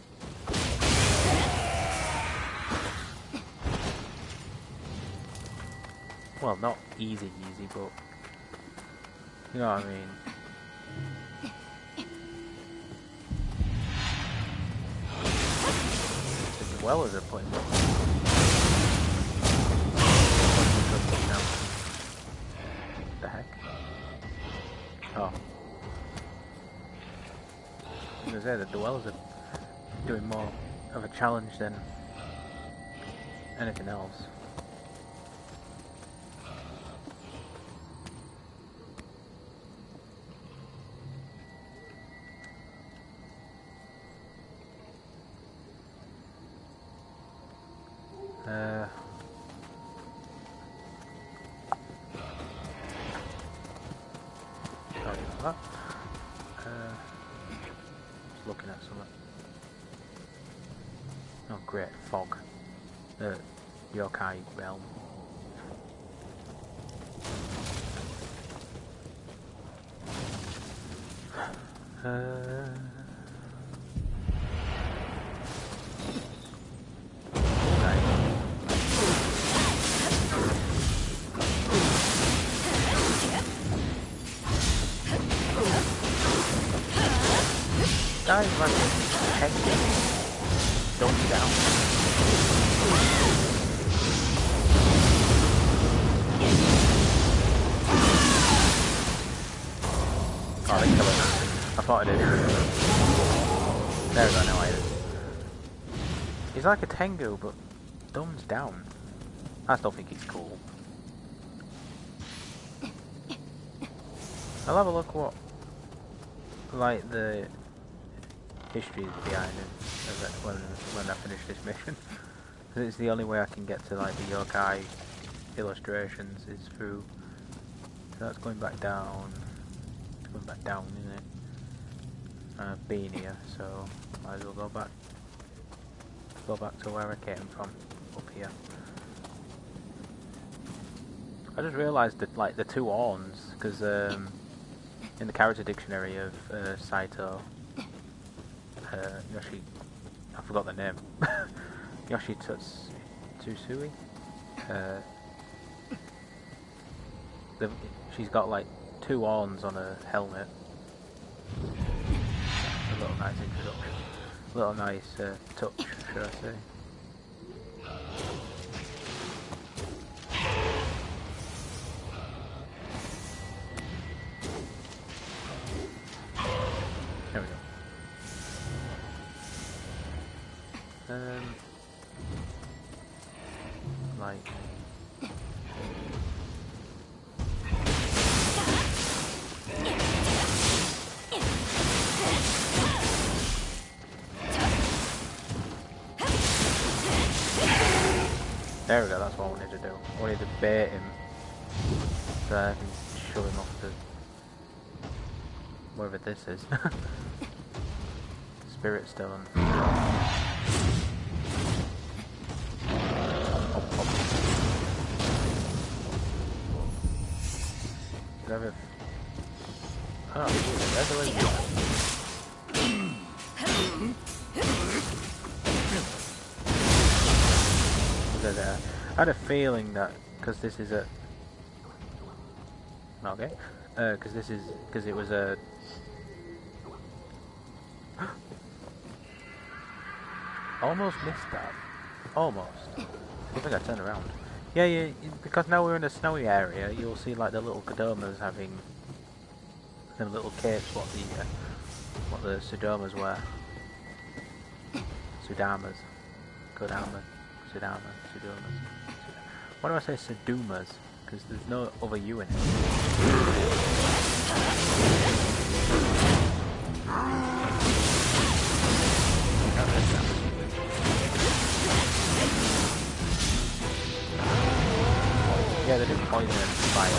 Well, not easy, but You know what I mean? As well as they're putting what the heck? Oh. I was gonna say that the wells are doing more of a challenge than anything else. Sorry about that. Just looking at something. Oh great, fog. The yokai realm. Guys, like, heck, don't down. Oh, they kill it. I thought I did. There we go, now I did. He's like a Tengu, but thumbs down. I still think he's cool. I'll have a look what, like, the history behind it when I finish this mission. It's the only way I can get to like the yokai illustrations is through. So that's going back down. It's going back down, isn't it? I've been here, so might as well go back. Go back to where I came from, up here. I just realised that like the two horns, because in the character dictionary of Saito Yoshi, I forgot the name. Yoshitatsu. She's got like two horns on her helmet. A little nice introduction. A little nice touch, should I say. There we go. Like there we go, that's what I wanted to do. I wanted to bait him so I can shove him off to wherever this is. Spirit Stone. Oh, there. I had a feeling that because this is a okay, because it was a almost missed that. Almost. I think I turned around. Yeah, because now we're in a snowy area, you'll see like the little Kodomas having them little capes, what the Sudamas wear. Sudamas. Sudamas. Why do I say Sudumas? Because there's no other U in it. Yeah, they didn't poison it fire.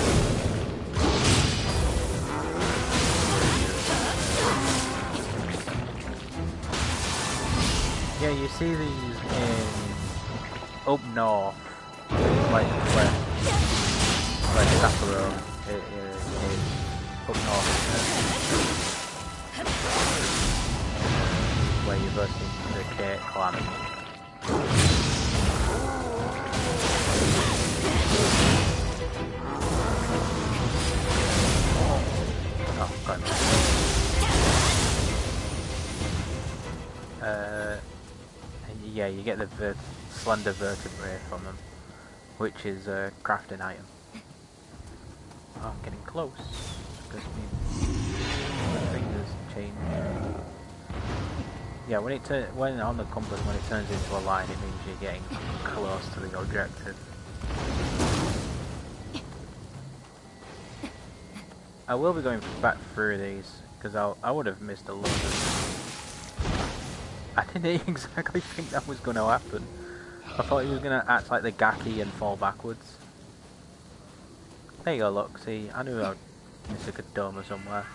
Yeah, you see these in up north, like Sapporo is up north, where you're versing the K clan. And yeah, you get the slender vertebrae from them, which is a crafting item. Oh, I'm getting close. Because my fingers change. Yeah, when on the compass, when it turns into a line, it means you're getting close to the objective. I will be going back through these because I would have missed a load of. I didn't exactly think that was going to happen. I thought he was going to act like the Gaki and fall backwards. There you go, look, see, I knew I'd miss a good dome somewhere.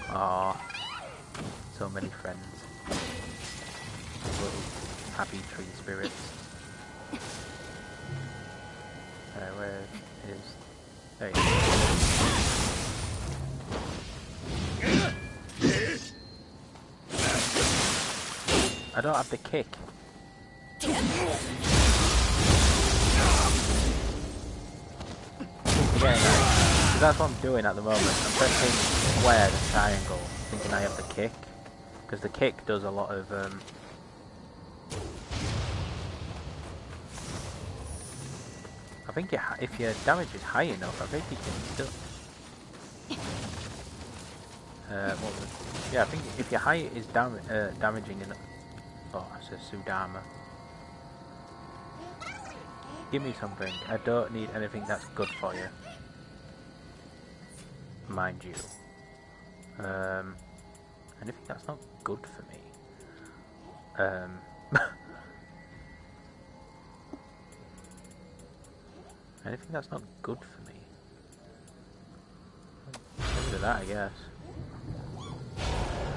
Aww, so many friends. Little happy tree spirits. Where is... There you go. I don't have the kick. Yeah, that's what I'm doing at the moment. I'm pressing square and triangle, thinking I have the kick, because the kick does a lot of I think if your damage is high enough, I think you can still. Yeah, I think if your height is damaging enough. Oh, it's a Sudama. Give me something. I don't need anything that's good for you. Mind you. Anything that's not good for me. Anything that's not good for me. Look at that, I guess.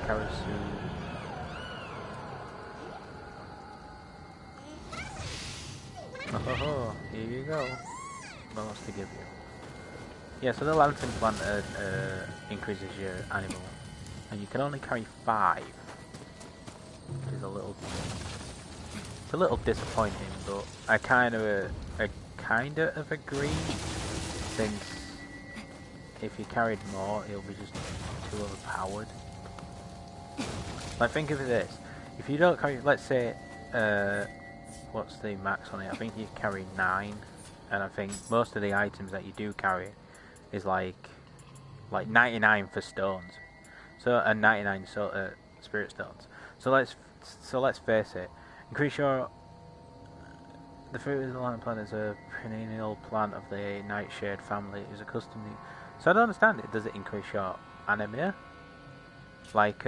Karasu. Oh, here you go. What else to give you? Yeah, so the lantern plant increases your animal, and you can only carry 5, which is a little disappointing. But I kind of agree, since if you carried more, it'll be just too overpowered. Like, think of this: if you don't carry, let's say, what's the max on it? I think you carry 9, and I think most of the items that you do carry is like 99 for stones, so and 99 spirit stones. So let's face it. Increase your the fruit of the lantern plant is a perennial plant of the nightshade family. It is accustomed to. So I don't understand it. Does it increase your anime? Like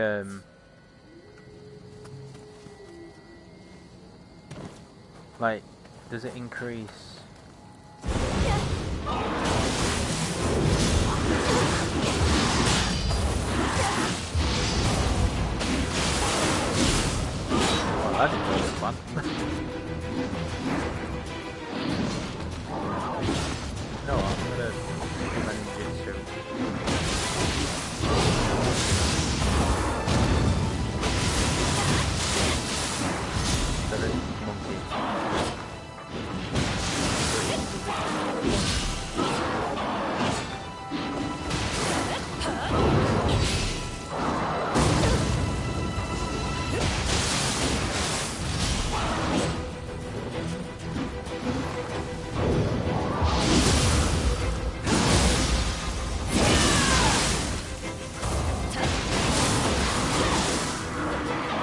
does it increase? Well, that's interesting one. No, I'm gonna manage Jutsu. So the monkey.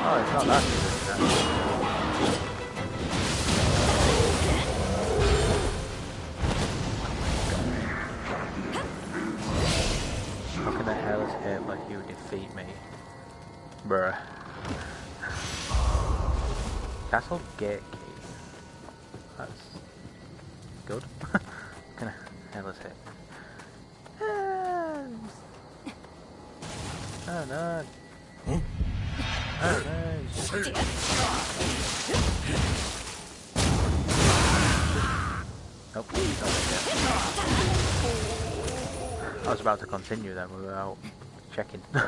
Oh, it's not that good, is it? How can the hells hit like you defeat me? Bruh. Castle Gate Key. That's good. Can I hells hit? Oh no. Oh no. Nope, not yet. I was about to continue then without checking. I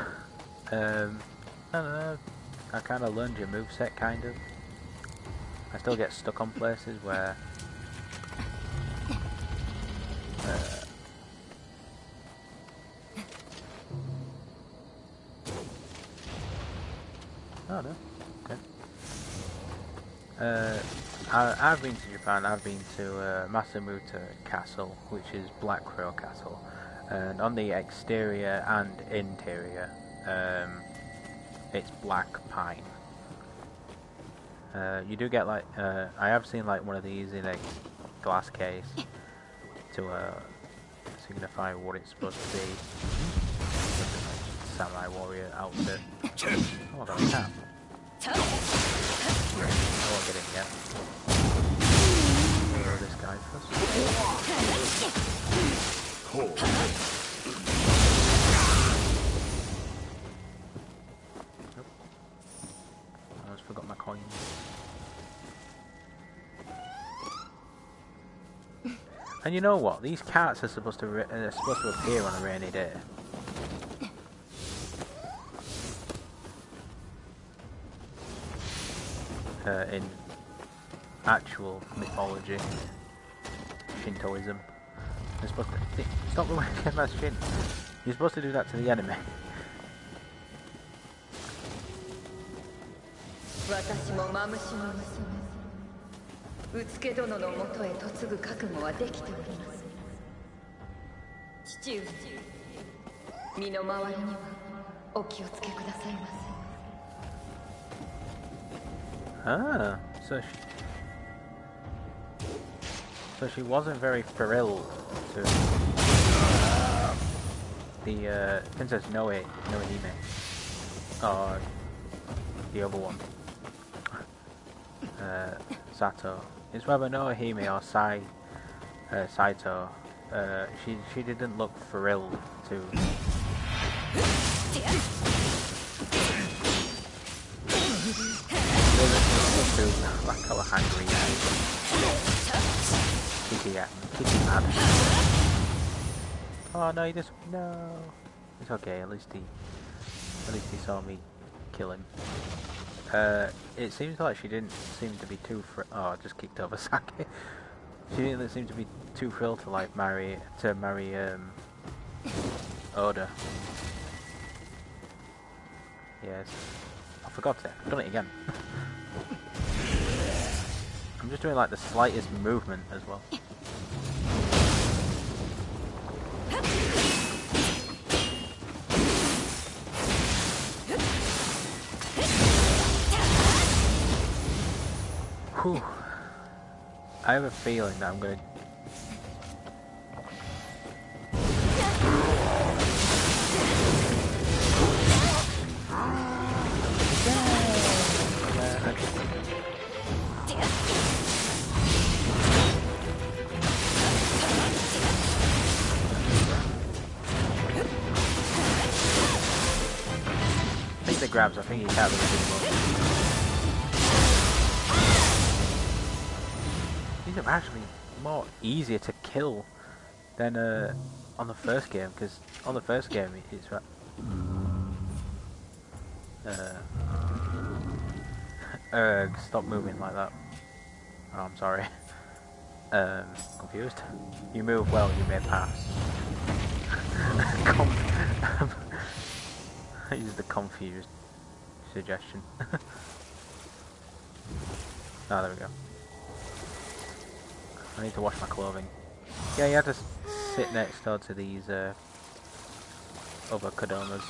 don't know. I kind of learned your moveset, kind of. I still get stuck on places where Oh no. Okay. I've been to Japan. I've been to Master Castle, which is Black Crow Castle, and on the exterior and interior, it's black pine. You do get like I have seen like one of these in a glass case to signify what it's supposed to be. Something like samurai warrior outfit. Oh, I got a cap. I won't get in yet. Oh, this guy first. Nope. I almost forgot my coins. And you know what? These cats are supposed to appear on a rainy day. In actual mythology, Shintoism, they're supposed to stop working that Shin. You're supposed to do that to the enemy. 私もマムシの娘うつけ殿のもとへ嫁ぐ覚悟はできております父上身の回りにはお気をつけくださいませ Ah, so she wasn't very thrilled to the Princess Niohime, or the other one, Sato. It's whether Niohime or Saito. She didn't look thrilled to. Like how hungry Kitty mad. Oh no, he just no. It's okay. At least he saw me kill him. It seems like she didn't seem to be too. Oh, I just kicked over Sake. She didn't seem to be too thrilled to like marry Oda. Yes, I forgot it. I've done it again. I'm just doing like the slightest movement as well. Whew. I have a feeling that I'm gonna. Grabs, I think he can't really do more. These are actually more easier to kill than on the first game, because on the first game it's stop moving like that. Oh, I'm sorry. Confused. You move well, you may pass. I use the confused suggestion. Ah, there we go. I need to wash my clothing. Yeah, you have to sit next door to these other Kodomas.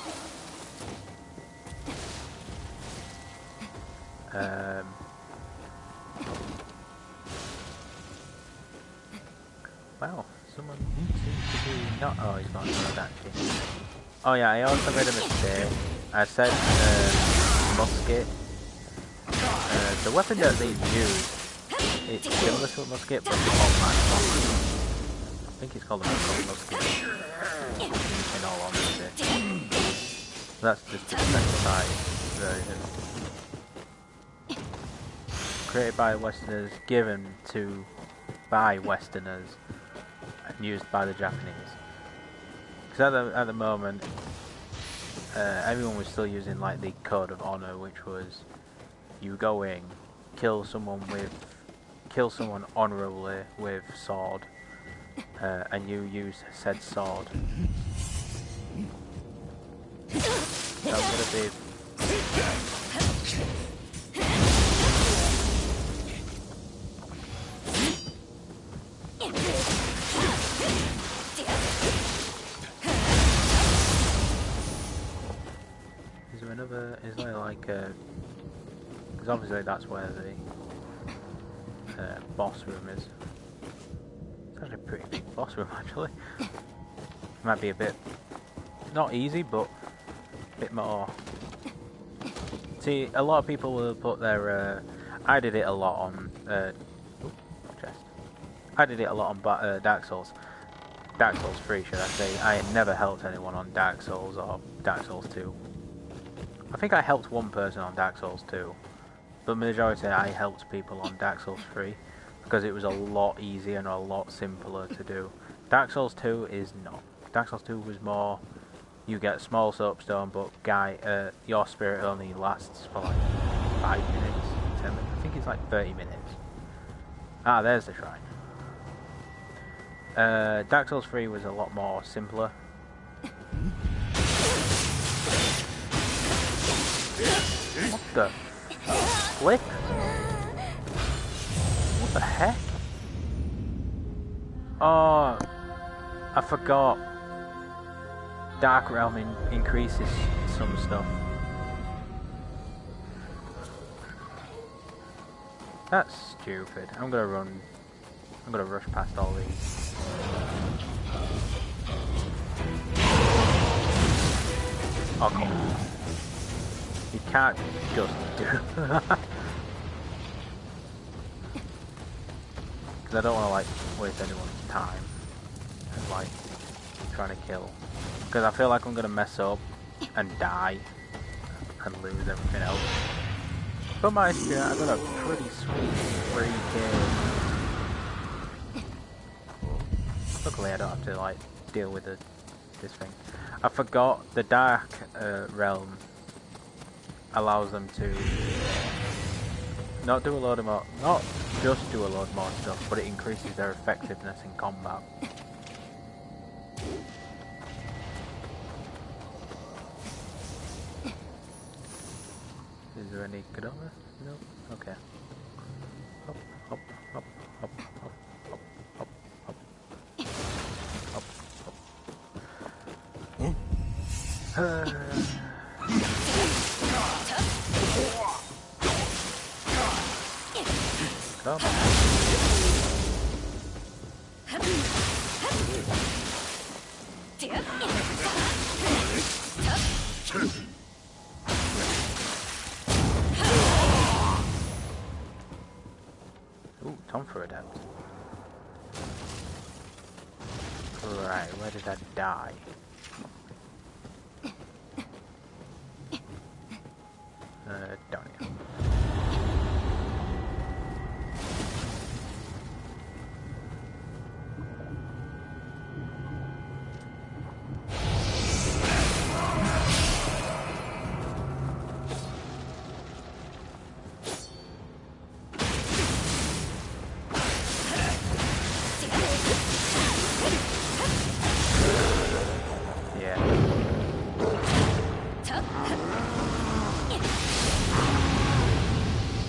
Wow, someone seems to be not. Oh, he's not doing that shit. Oh yeah, I also made a mistake. I said musket. The weapon that they use, it's similar to a musket, but it's called magical. I think it's called a magical musket. In all honesty, that's just the specified version. Created by Westerners, given to by Westerners, and used by the Japanese. Because at the moment, everyone was still using like the code of honor, which was you go in, kill someone honorably with sword, and you use said sword. So I'm gonna be another? Is there like because obviously that's where the boss room is. It's actually a pretty big boss room actually. Might be a bit not easy, but a bit more. See, a lot of people will put their. I did it a lot on. I did it a lot on Dark Souls. Dark Souls 3, should I say. I had never helped anyone on Dark Souls or Dark Souls 2. I think I helped one person on Dark Souls 2. But majority I helped people on Dark Souls 3. Because it was a lot easier and a lot simpler to do. Dark Souls 2 is not. Dark Souls 2 was more... You get small soapstone, but your spirit only lasts for like 5 minutes. 10 minutes. I think it's like 30 minutes. Ah, there's the shrine. Dark Souls 3 was a lot more simpler. What the flick? What the heck? Oh, I forgot. Dark Realm increases some stuff. That's stupid. I'm gonna rush past all these. Oh, come on. You can't just do that. Because I don't want to like waste anyone's time and like trying to kill. Because I feel like I'm gonna mess up and die and lose everything else. But my spirit, I got a pretty sweet free game. Luckily I don't have to like deal with this thing. I forgot the Dark Realm allows them to not do a load of more, not just do a load more stuff, but it increases their effectiveness in combat. Is there any good on this? No? Okay. Hop, hop, hop, hop, hop, hop, hop, hop. Hop, hop. Come on. Ooh, time for a dance. Right, where did I die? Down here.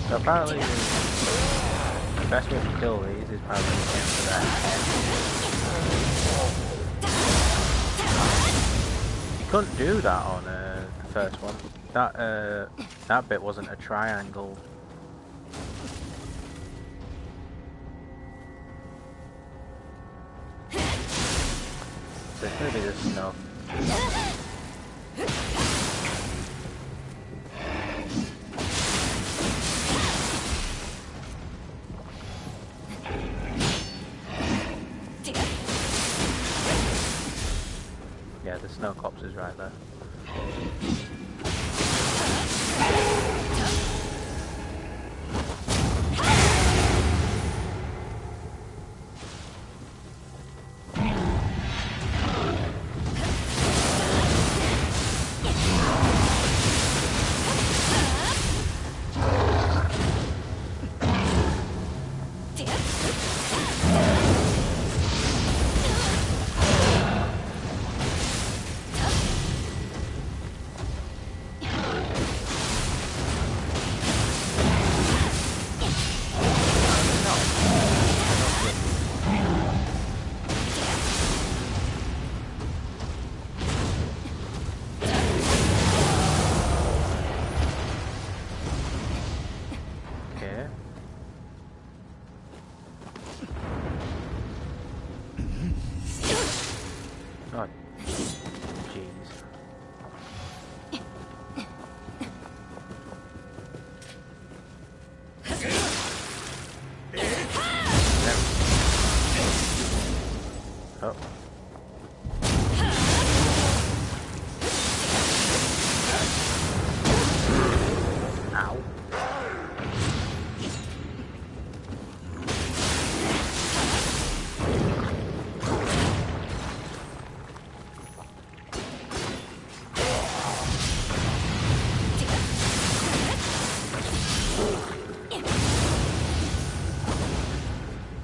So apparently the best way to kill these is probably to aim for that head. You couldn't do that on the first one. That bit wasn't a triangle. So it's gonna be this snow. Yeah, the snow cops is right there.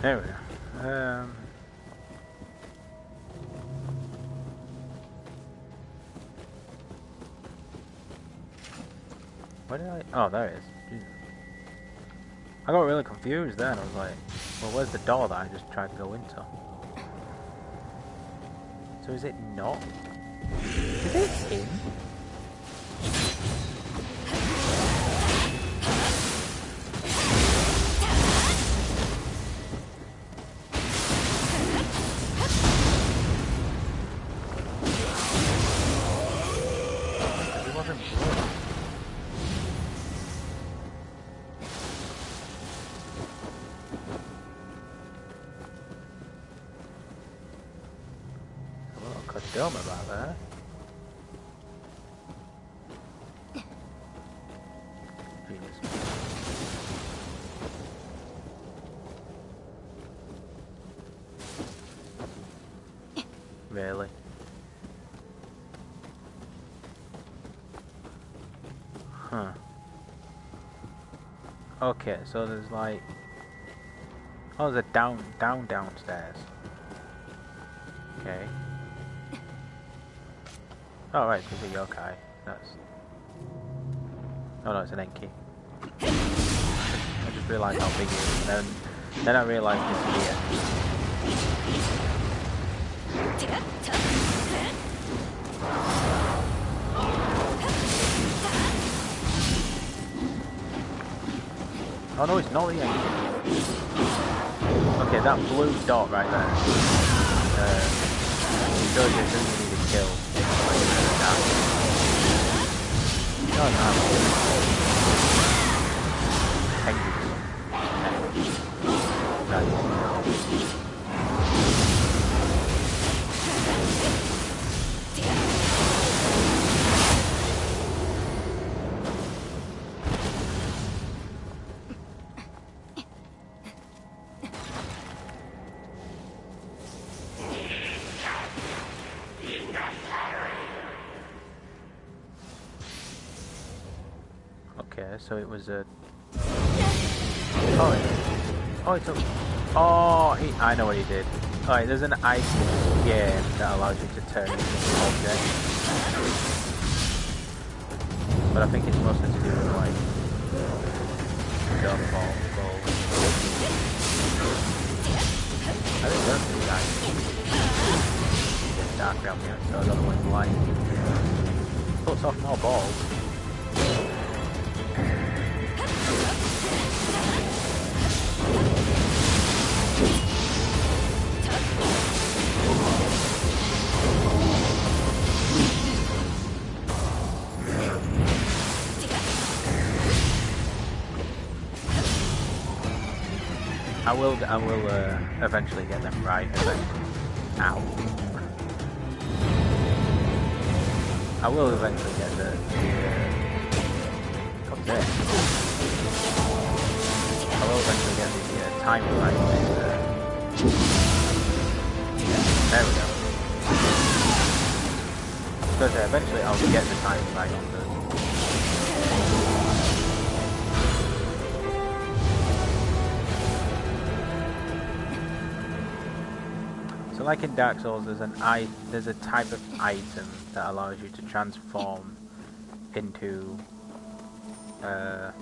There we go. Where did I? Oh, there it is. Jesus. I got really confused then. I was like, well, where's the door that I just tried to go into? So is it not? Is it him? It wasn't blood. Dumb about that. Jesus. Really? Huh. Okay, so there's like... Oh, there's a downstairs. Okay. Oh right, it's a yokai. That's... Oh no, it's an Enki. I just realised how big it is, and then I realised it's here. Oh no, it's not the Enki. Okay, that blue dot right there. It shows you who you need to kill. No, no. Thank you. Okay, so it was a... Oh, it's a... Oh, I know what he did. Alright, there's an ice game that allows you to turn into an object. But I think it's mostly to do with, like... Jump ball, goal. I think that's the guy. It's dark down here, so I got the one light. Puts off more balls. I will eventually get them right. Ow. I will eventually get the what's it? I will eventually get the timing right. There we go. Because eventually I'll get the timing right on the. So like in Dark Souls, there's a type of item that allows you to transform into an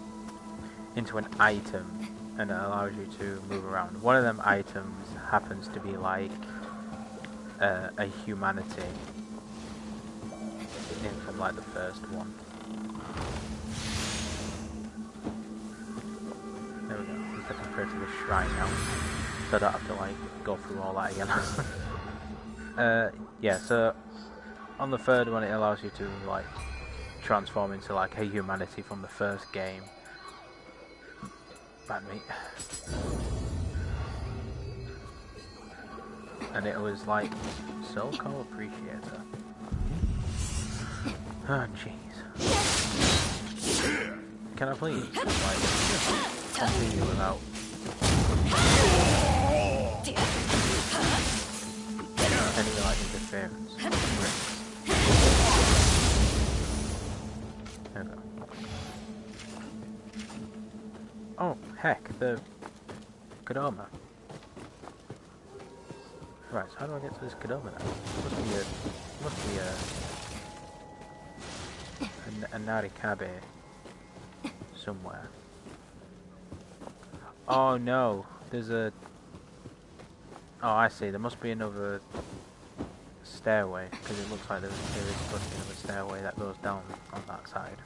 item, and it allows you to move around. One of them items happens to be like a humanity from like the first one. There we go. I'm looking for it to the shrine now, so I don't have to like go through all that again. Yeah, so on the third one it allows you to like transform into like a humanity from the first game. Bad meat. And it was like Soul Core Appreciator. Oh jeez. Can I please like continue without any like interference? There we go. Oh heck, the Kodama. Right, so how do I get to this Kadoma now? Must be a Narikabe somewhere. Oh no, there's a... Oh, I see, there must be another stairway, because it looks like there is supposed to be another stairway that goes down on that side.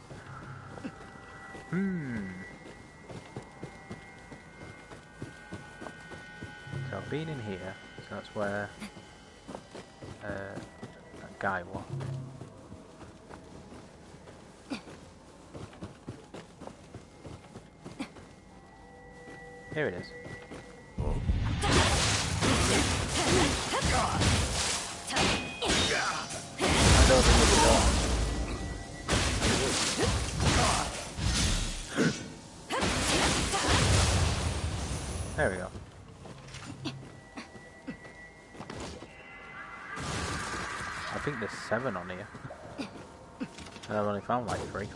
So I've been in here, so that's where that guy was. Here it is. I don't think it's all. There we go. I think there's 7 on here. And I've only found like 3.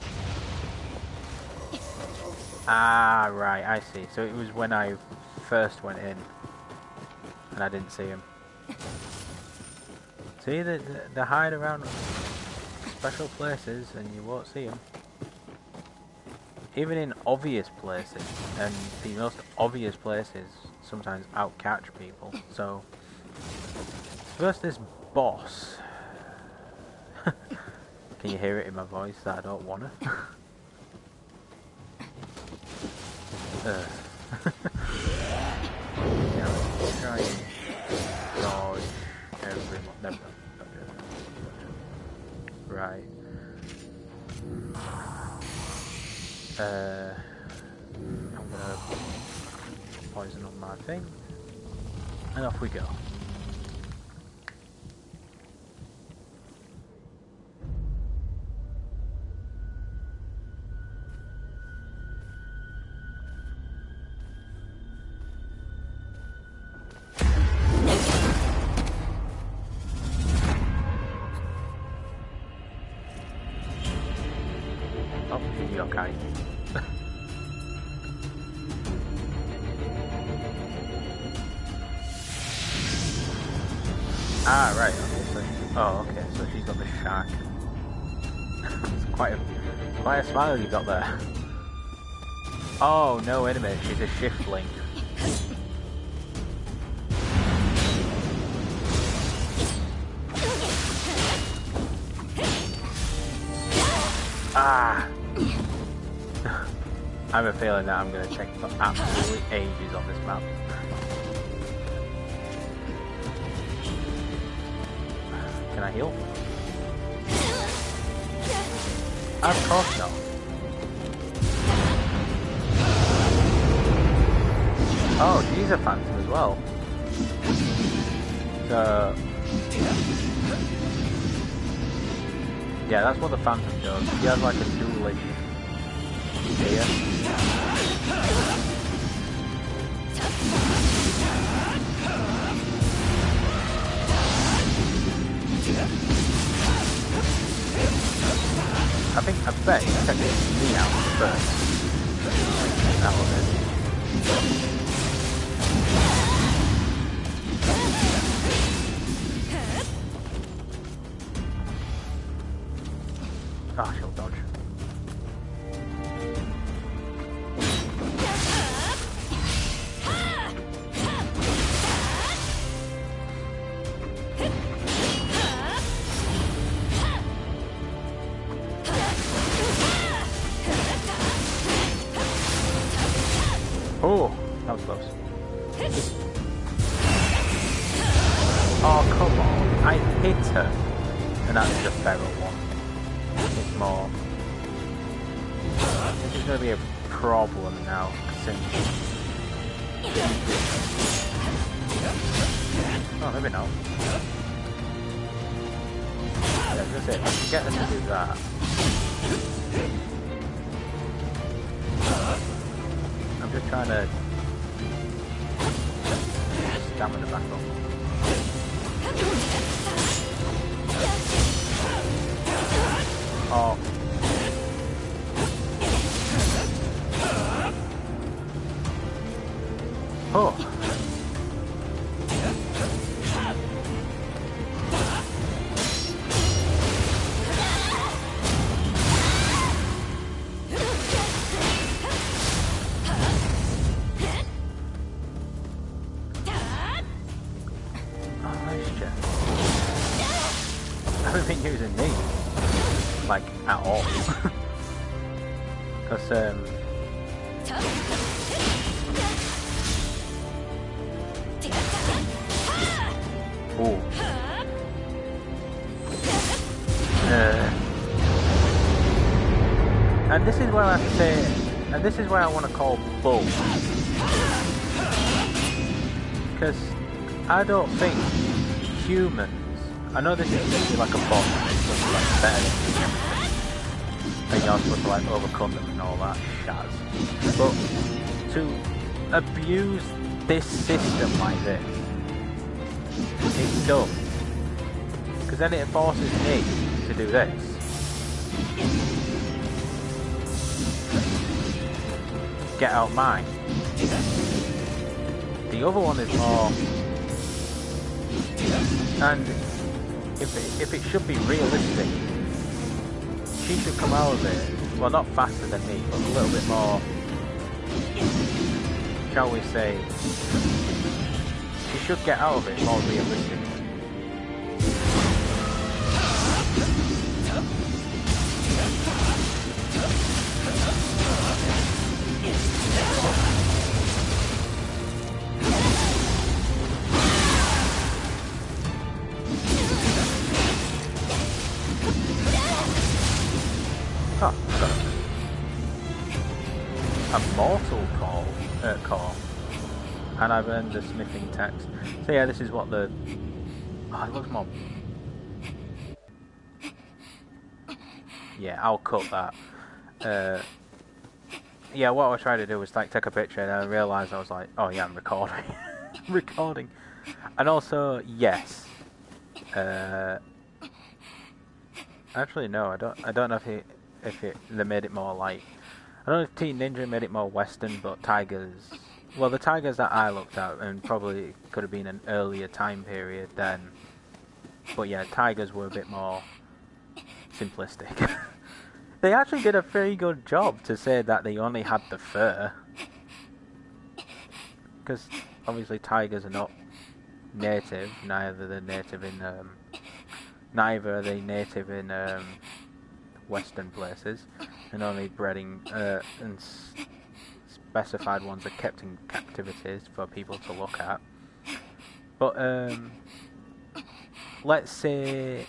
Ah, right, I see. So it was when I first went in and I didn't see him. See, they hide around special places and you won't see them. Even in obvious places, and the most obvious places sometimes outcatch people. So, first this boss. Can you hear it in my voice that I don't wanna? Yeah, let's try and dodge everyone. No, don't do that. Right. I'm gonna poison on my thing, and off we go. Oh, you okay? Ah, right, okay, so... Oh, okay, so she's got the shark. It's quite a smile you got there. Oh, no, wait a minute, she's a shiftling. Ah! I have a feeling that I'm going to take for absolutely ages on this map. Can I heal? Of course not. Oh, she's a phantom as well. So... yeah, that's what the phantom does. She has like a dual here. I bet you check me out first. That was it. Ah, she'll dodge. Oh, that was close. Oh, come on. I hit her. And that's the feral one. It's more... this is going to be a problem now. Oh, maybe not. Yeah, that's it. I can get them to do that. I'm just trying to stamina back up. Oh. Oh. at all. Because ooh. And this is where I have to say, and this is where I want to call bull. Because I don't think humans, I know this is supposed to be like a bot and it's supposed to be like better than humans, and you're supposed to like overcome them and all that shaz. But to abuse this system like this, it's dumb. Because then it forces me to do this. Get out mine. The other one is more, and if it should be realistic, she should come out of it, well, not faster than me, but a little bit more, shall we say, she should get out of it more realistically. Oh, a mortal core, and I've earned the smithing text. So yeah, this is what the. Oh, it looks more. Yeah, I'll cut that. Yeah, what I was trying to do was like take a picture, and I realised I was like, oh yeah, I'm recording, recording, and also yes. Actually, no, I don't know if they made it more like, I don't know if Teen Ninja made it more Western, but Tigers, well, the Tigers that I looked at, and probably could have been an earlier time period then, but yeah, Tigers were a bit more simplistic. They actually did a very good job to say that they only had the fur, because obviously Tigers are not native, neither are they native in Western places, and only breeding and specified ones are kept in captivities for people to look at. But let's say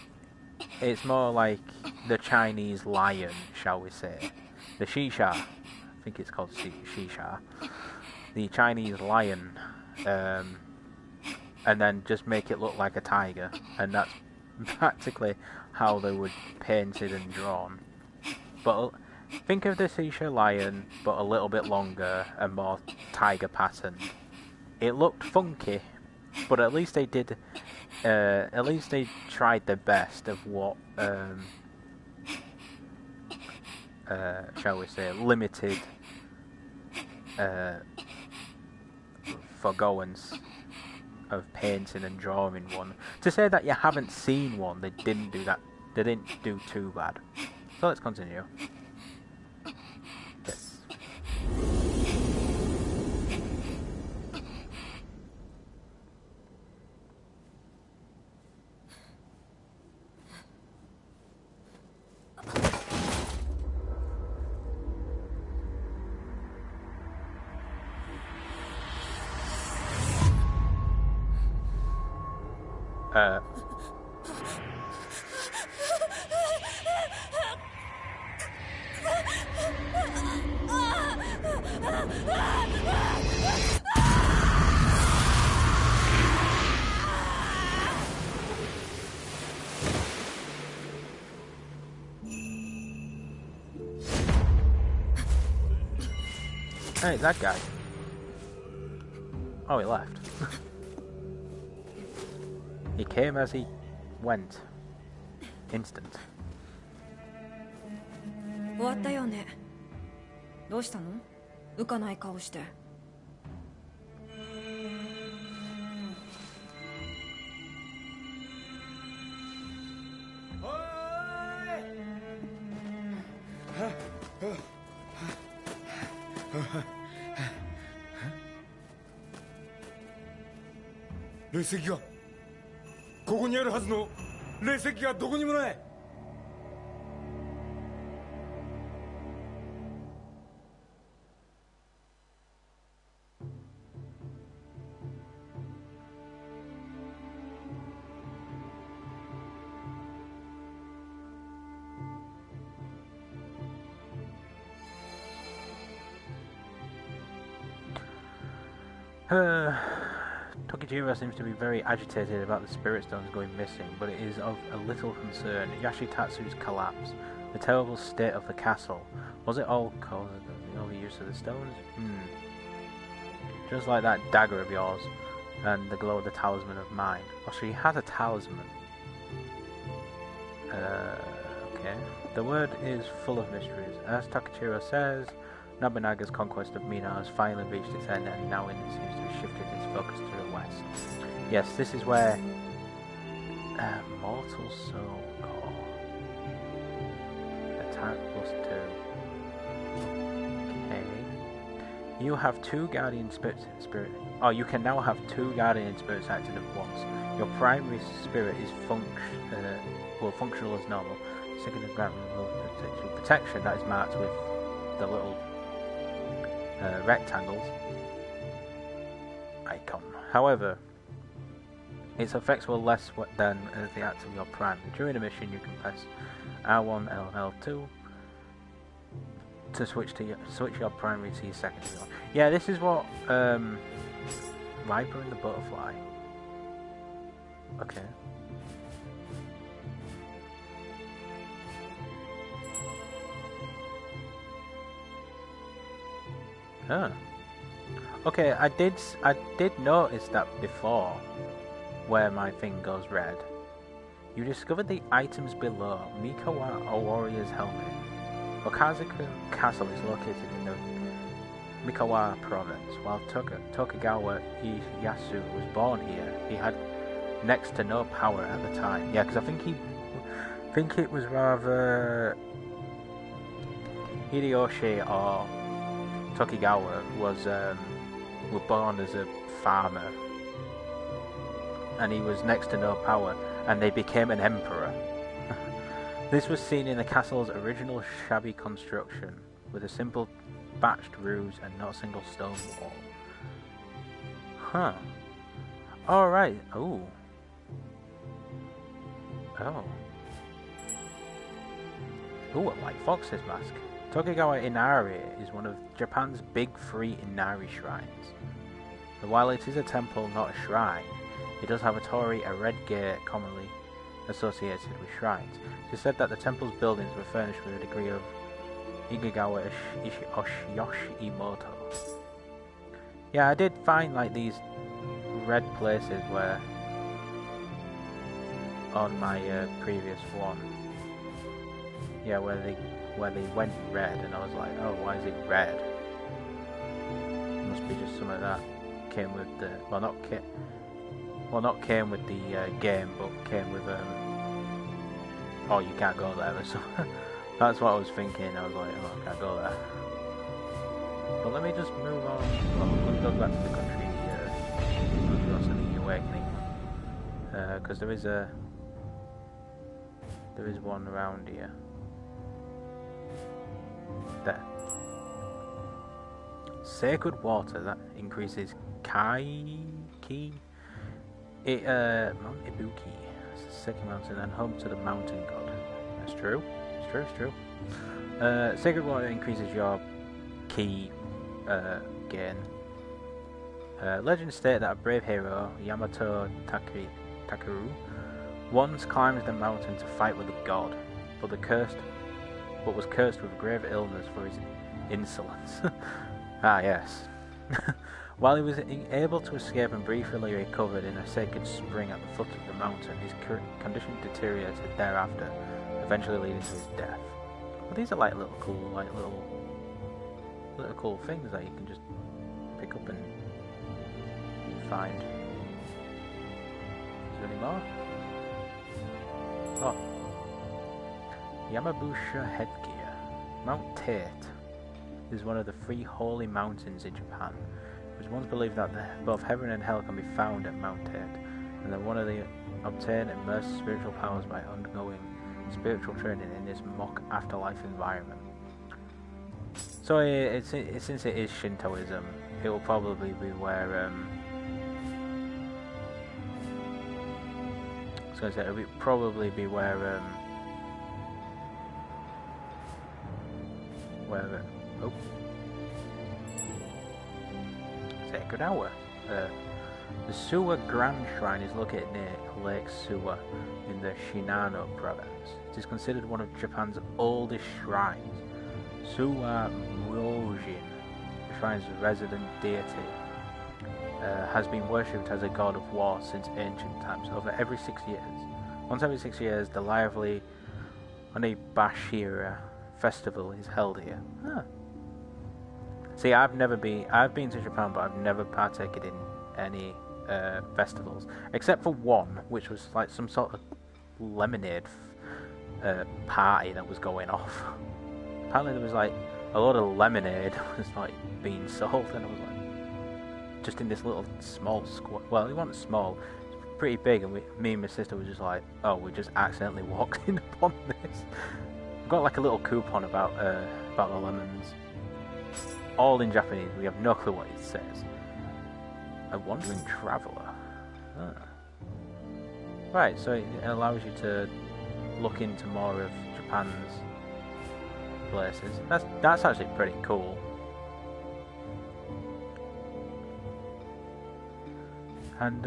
it's more like the Chinese lion, shall we say, the Shisha. I think it's called Shisha. The Chinese lion, and then just make it look like a tiger, and that's practically how they were painted and drawn. But think of the Shisha lion, but a little bit longer and more tiger patterned. It looked funky, but at least they did. At least they tried their best of what, shall we say, limited forgoings of painting and drawing one. To say that you haven't seen one, they didn't do that. They didn't do too bad. So let's continue. Yes. Hey, that guy. Oh, he left. He came as he went. Instant. 終わったよね。どうしたの？浮かない顔して。霊石がここにあるはずの霊石がどこにもない。Tokichiro seems to be very agitated about the spirit stones going missing, but it is of a little concern. Yoshitatsu's collapse, the terrible state of the castle, was it all caused by the overuse of the stones? Just like that dagger of yours, and the glow of the talisman of mine. Oh, so he has a talisman. Okay. The word is full of mysteries. As Tokichiro says, Nobunaga's conquest of Mino has finally reached its end, and now it seems to have shifted its focus to the west. Yes, this is where Mortal Soul Core. Attack +2. Okay. You have 2 Guardian Spirits. Oh, you can now have 2 Guardian Spirits active at once. Your primary spirit is functional as normal. Second grant protection that is marked with the little rectangles icon. However, its effects were less than the act of your primary. During a mission, you can press R1 and L2 to switch your primary to your secondary one. Yeah, this is what Viper and the Butterfly. Okay. Huh. Okay, I did notice that before, where my thing goes red. You discovered the items below. Mikawa, a warrior's helmet. Okazuka Castle is located in the Mikawa province. While Tokugawa Ieyasu was born here, he had next to no power at the time. Yeah, because I think it was rather Hideyoshi or Tokugawa were born as a farmer, and he was next to no power, and they became an emperor. This was seen in the castle's original shabby construction, with a simple thatched roofs and not a single stone wall. Huh. Alright. Oh. Oh. Ooh, a white fox's mask. Tokugawa Inari is one of Japan's big 3 Inari shrines. And while it is a temple, not a shrine, it does have a torii, a red gate commonly associated with shrines. It is said that the temple's buildings were furnished with a degree of Igagawa Yoshimoto. Yeah, I did find like these red places where on my previous one. Yeah, where they went red, and I was like, oh, why is it red? It must be just some of that came with the not came with the game, but came with oh, you can't go there or something. That's what I was thinking. I was like, oh, I can't go there. But let me just move on. Well, I'm gonna go back to the country the awakening, because there is one around here. There. Sacred water that increases ki. Mount Ibuki, it's the second mountain and home to the mountain god. That's true. It's true. Sacred water increases your ki gain. Legends state that a brave hero, Yamato Takeru, once climbed the mountain to fight with the god, but was cursed with grave illness for his insolence. Ah, yes. While he was able to escape and briefly recovered in a sacred spring at the foot of the mountain, his condition deteriorated thereafter, eventually leading to his death. Well, these are like little cool things that you can just pick up and find. Is there any more? Oh. Yamabusha headgear. Mount Tate is one of the 3 holy mountains in Japan. It was once believed that both heaven and hell can be found at Mount Tate, and that one of the obtain immersed spiritual powers by undergoing spiritual training in this mock afterlife environment. So since it is Shintoism, it will probably be where it will probably be where oh, Sacred Hour. The Suwa Grand Shrine is located near Lake Suwa in the Shinano province. It is considered one of Japan's oldest shrines. Suwa Myojin, the shrine's resident deity, has been worshipped as a god of war since ancient times. Over every 6 years. Once every 6 years, the lively Onibashira festival is held here. Huh. See, I've been to Japan, but I've never partaken in any festivals, except for one, which was like some sort of lemonade party that was going off. Apparently there was like a lot of lemonade was like being sold, and I was like, just in this little small square. Well, it wasn't small, it was pretty big, and me and my sister were just like, oh, we just accidentally walked in upon this. I've got like a little coupon about the lemons, all in Japanese. We have no clue what it says. A wandering traveller. Ah. Right, so it allows you to look into more of Japan's places. That's actually pretty cool. And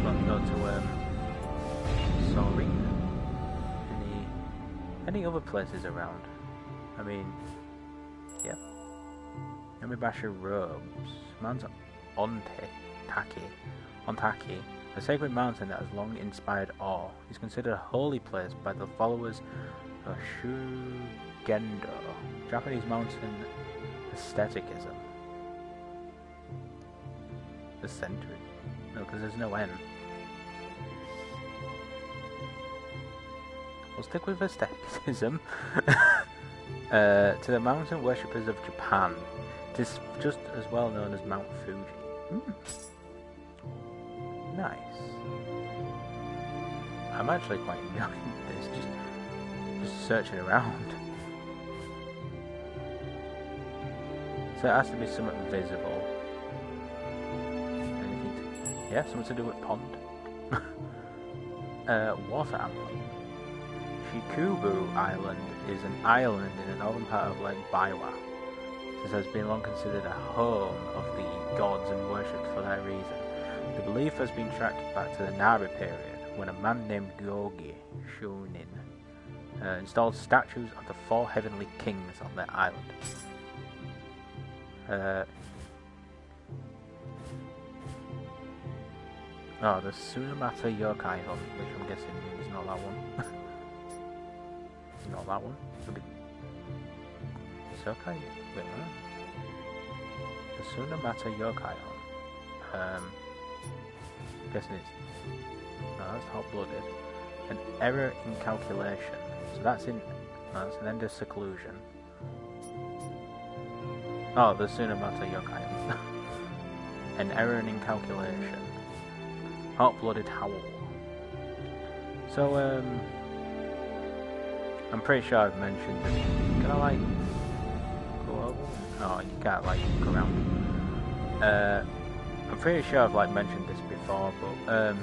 let's go to sorry. Any other places around? I mean, yep. Yamibasha robes. Mount Ontaki, a sacred mountain that has long inspired awe, is considered a holy place by the followers of Shugendo, Japanese mountain aestheticism. Eccentric? No, because there's no N. We'll stick with aestheticism. To the mountain worshippers of Japan. It is just as well known as Mount Fuji. Nice. I'm actually quite enjoying this, just searching around. So it has to be something visible. Anything to, yeah, something to do with pond. Water Amulet. Shikubu Island is an island in the northern part of Lake Biwa. This has been long considered a home of the gods and worshipped for that reason. The belief has been tracked back to the Nara period, when a man named Gyogi Shunin installed statues of the 4 heavenly kings on the island. The Tsunamata Yokai Hut, which I'm guessing is not that one. Not that one. It'll be Sokai? Wait, no. The Tsunamata Yokai Hut. Guessing it's... No, that's hot-blooded. An error in calculation. So that's in... No, that's an end of seclusion. Oh, the Tsunamata Yokai. An error in calculation. Hot-blooded howl. So, I'm pretty sure I've mentioned this. Can I, like, go over? No, you can't, like, go around. I'm pretty sure I've, like, mentioned this before, but,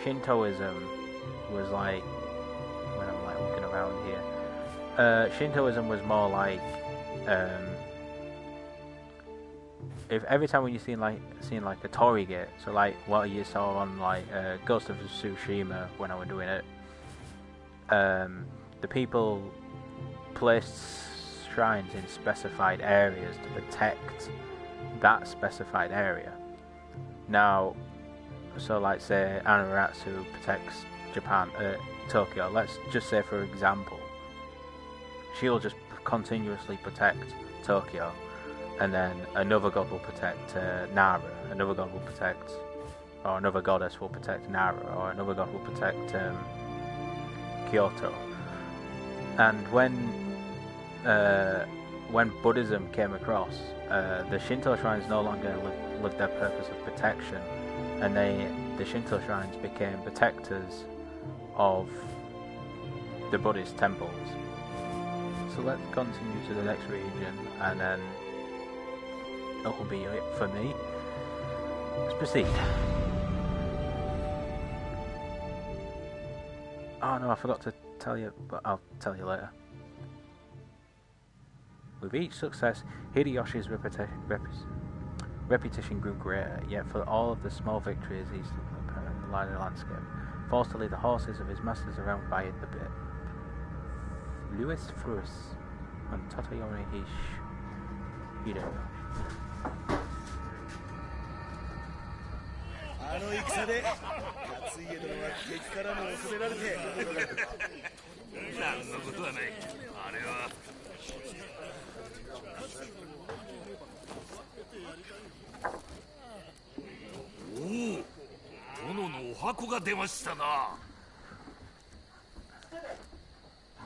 Shintoism was, like, when I'm, like, looking around here, Shintoism was more like, if every time when you seen like a Torii gate, so like what you saw on like Ghost of Tsushima when I was doing it, the people placed shrines in specified areas to protect that specified area. Now, so like say Amaterasu protects Japan, Tokyo. Let's just say for example, she'll just continuously protect Tokyo. And then another god will protect Nara, another god will protect, or another goddess will protect Nara, or another god will protect Kyoto. And when Buddhism came across, the Shinto shrines no longer lived their purpose of protection, and the Shinto shrines became protectors of the Buddhist temples. So let's continue to the next region, and then that will be it for me. Let's proceed. Oh no, I forgot to tell you, but I'll tell you later. With each success, Hideyoshi's reputation grew greater, yet for all of the small victories he's in the wider landscape, forced to lead the horses of his masters around by the bit. Louis Frus and Tatoyori Hide. あの戦で勝家殿は敵からも恐れられて何のことはない。あれはおお、殿のお箱が出ましたな。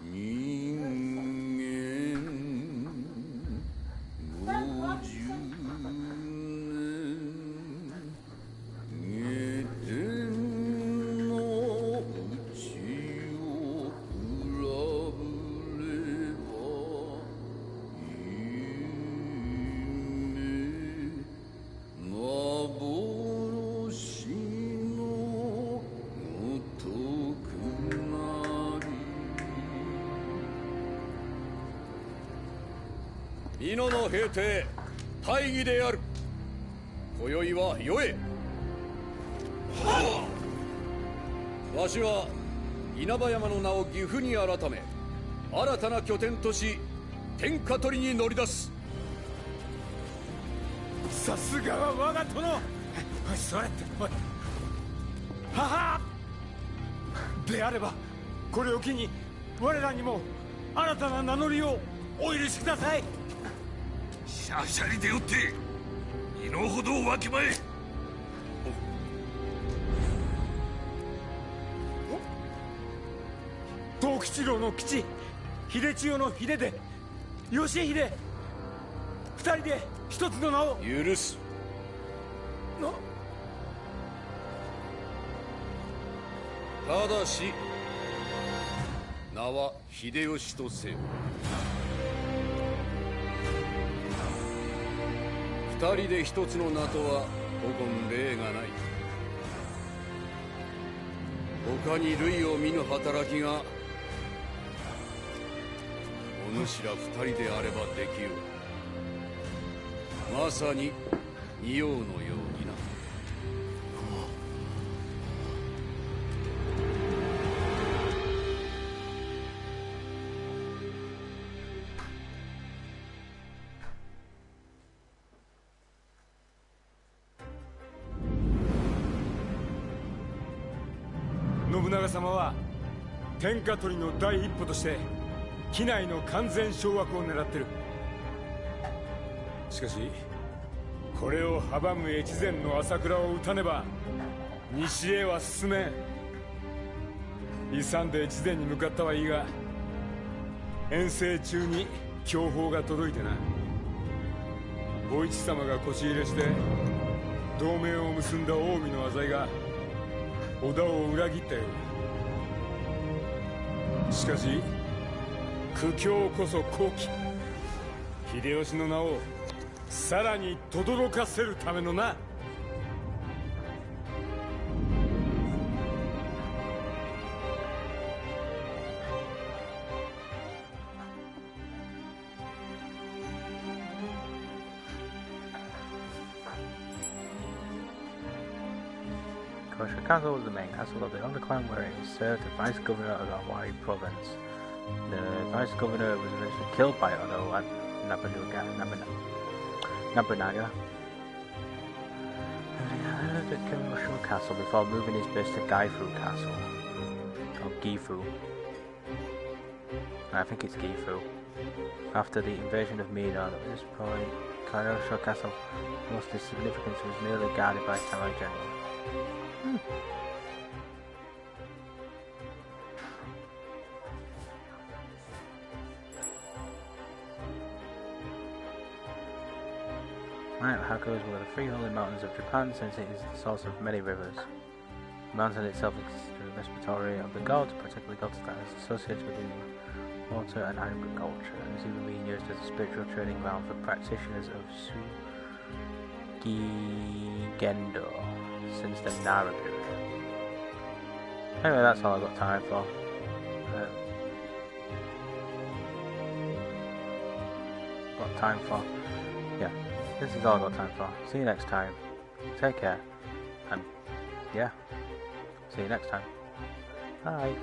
人間50年下天の内を比べれば夢幻のごとくなり美濃の平定大義である。今宵は世へ。わしは稲葉山の名を岐阜に改め新たな拠点とし天下取りに乗り出す。さすがは我が殿。おい座れって。おい母であればこれを機に我らにも新たな名乗りをお許しください。シャシャリでよって身の程をわきまえ。藤吉郎の吉、秀千代の秀で義秀、二人で一つの名を許す。ただし名は秀吉とせよ。二人で一つの名とは古今例がない。他に類を見ぬ働きがお主ら二人であればできよう。まさに仁王のようにな。信長様は天下取りの第一歩として畿内の完全掌握を狙ってる。しかしこれを阻む越前の朝倉を討たねば西へは進めん。勇んで越前に向かったはいいが遠征中に強報が届いてな。お市様が腰入れして同盟を結んだ近江の浅井が織田を裏切ったようだ。しかし苦境こそ好機。秀吉の名をさらに轟かせるためのな。Kosher Castle was the main castle of the underclan where it served the vice governor of the Hawaii province. The vice governor was eventually killed by Odo at Nobunaga. The Kosher Castle before moving his base to Gifu Castle. Or Gifu. I think it's Gifu. After the invasion of Mino, at this point, Kosher Castle lost its significance and was merely guarded by samurai generals. Mount Haku is one of the three holy mountains of Japan, since it is the source of many rivers. The mountain itself is the respiratory of the gods, particularly gods that is associated with water and agriculture, and is even being used as a spiritual training ground for practitioners of Sugigendo since the Nara period. Anyway, that's all I've got time for. got time for. Yeah, this is all I've got time for. See you next time. Take care. And yeah, see you next time. Bye.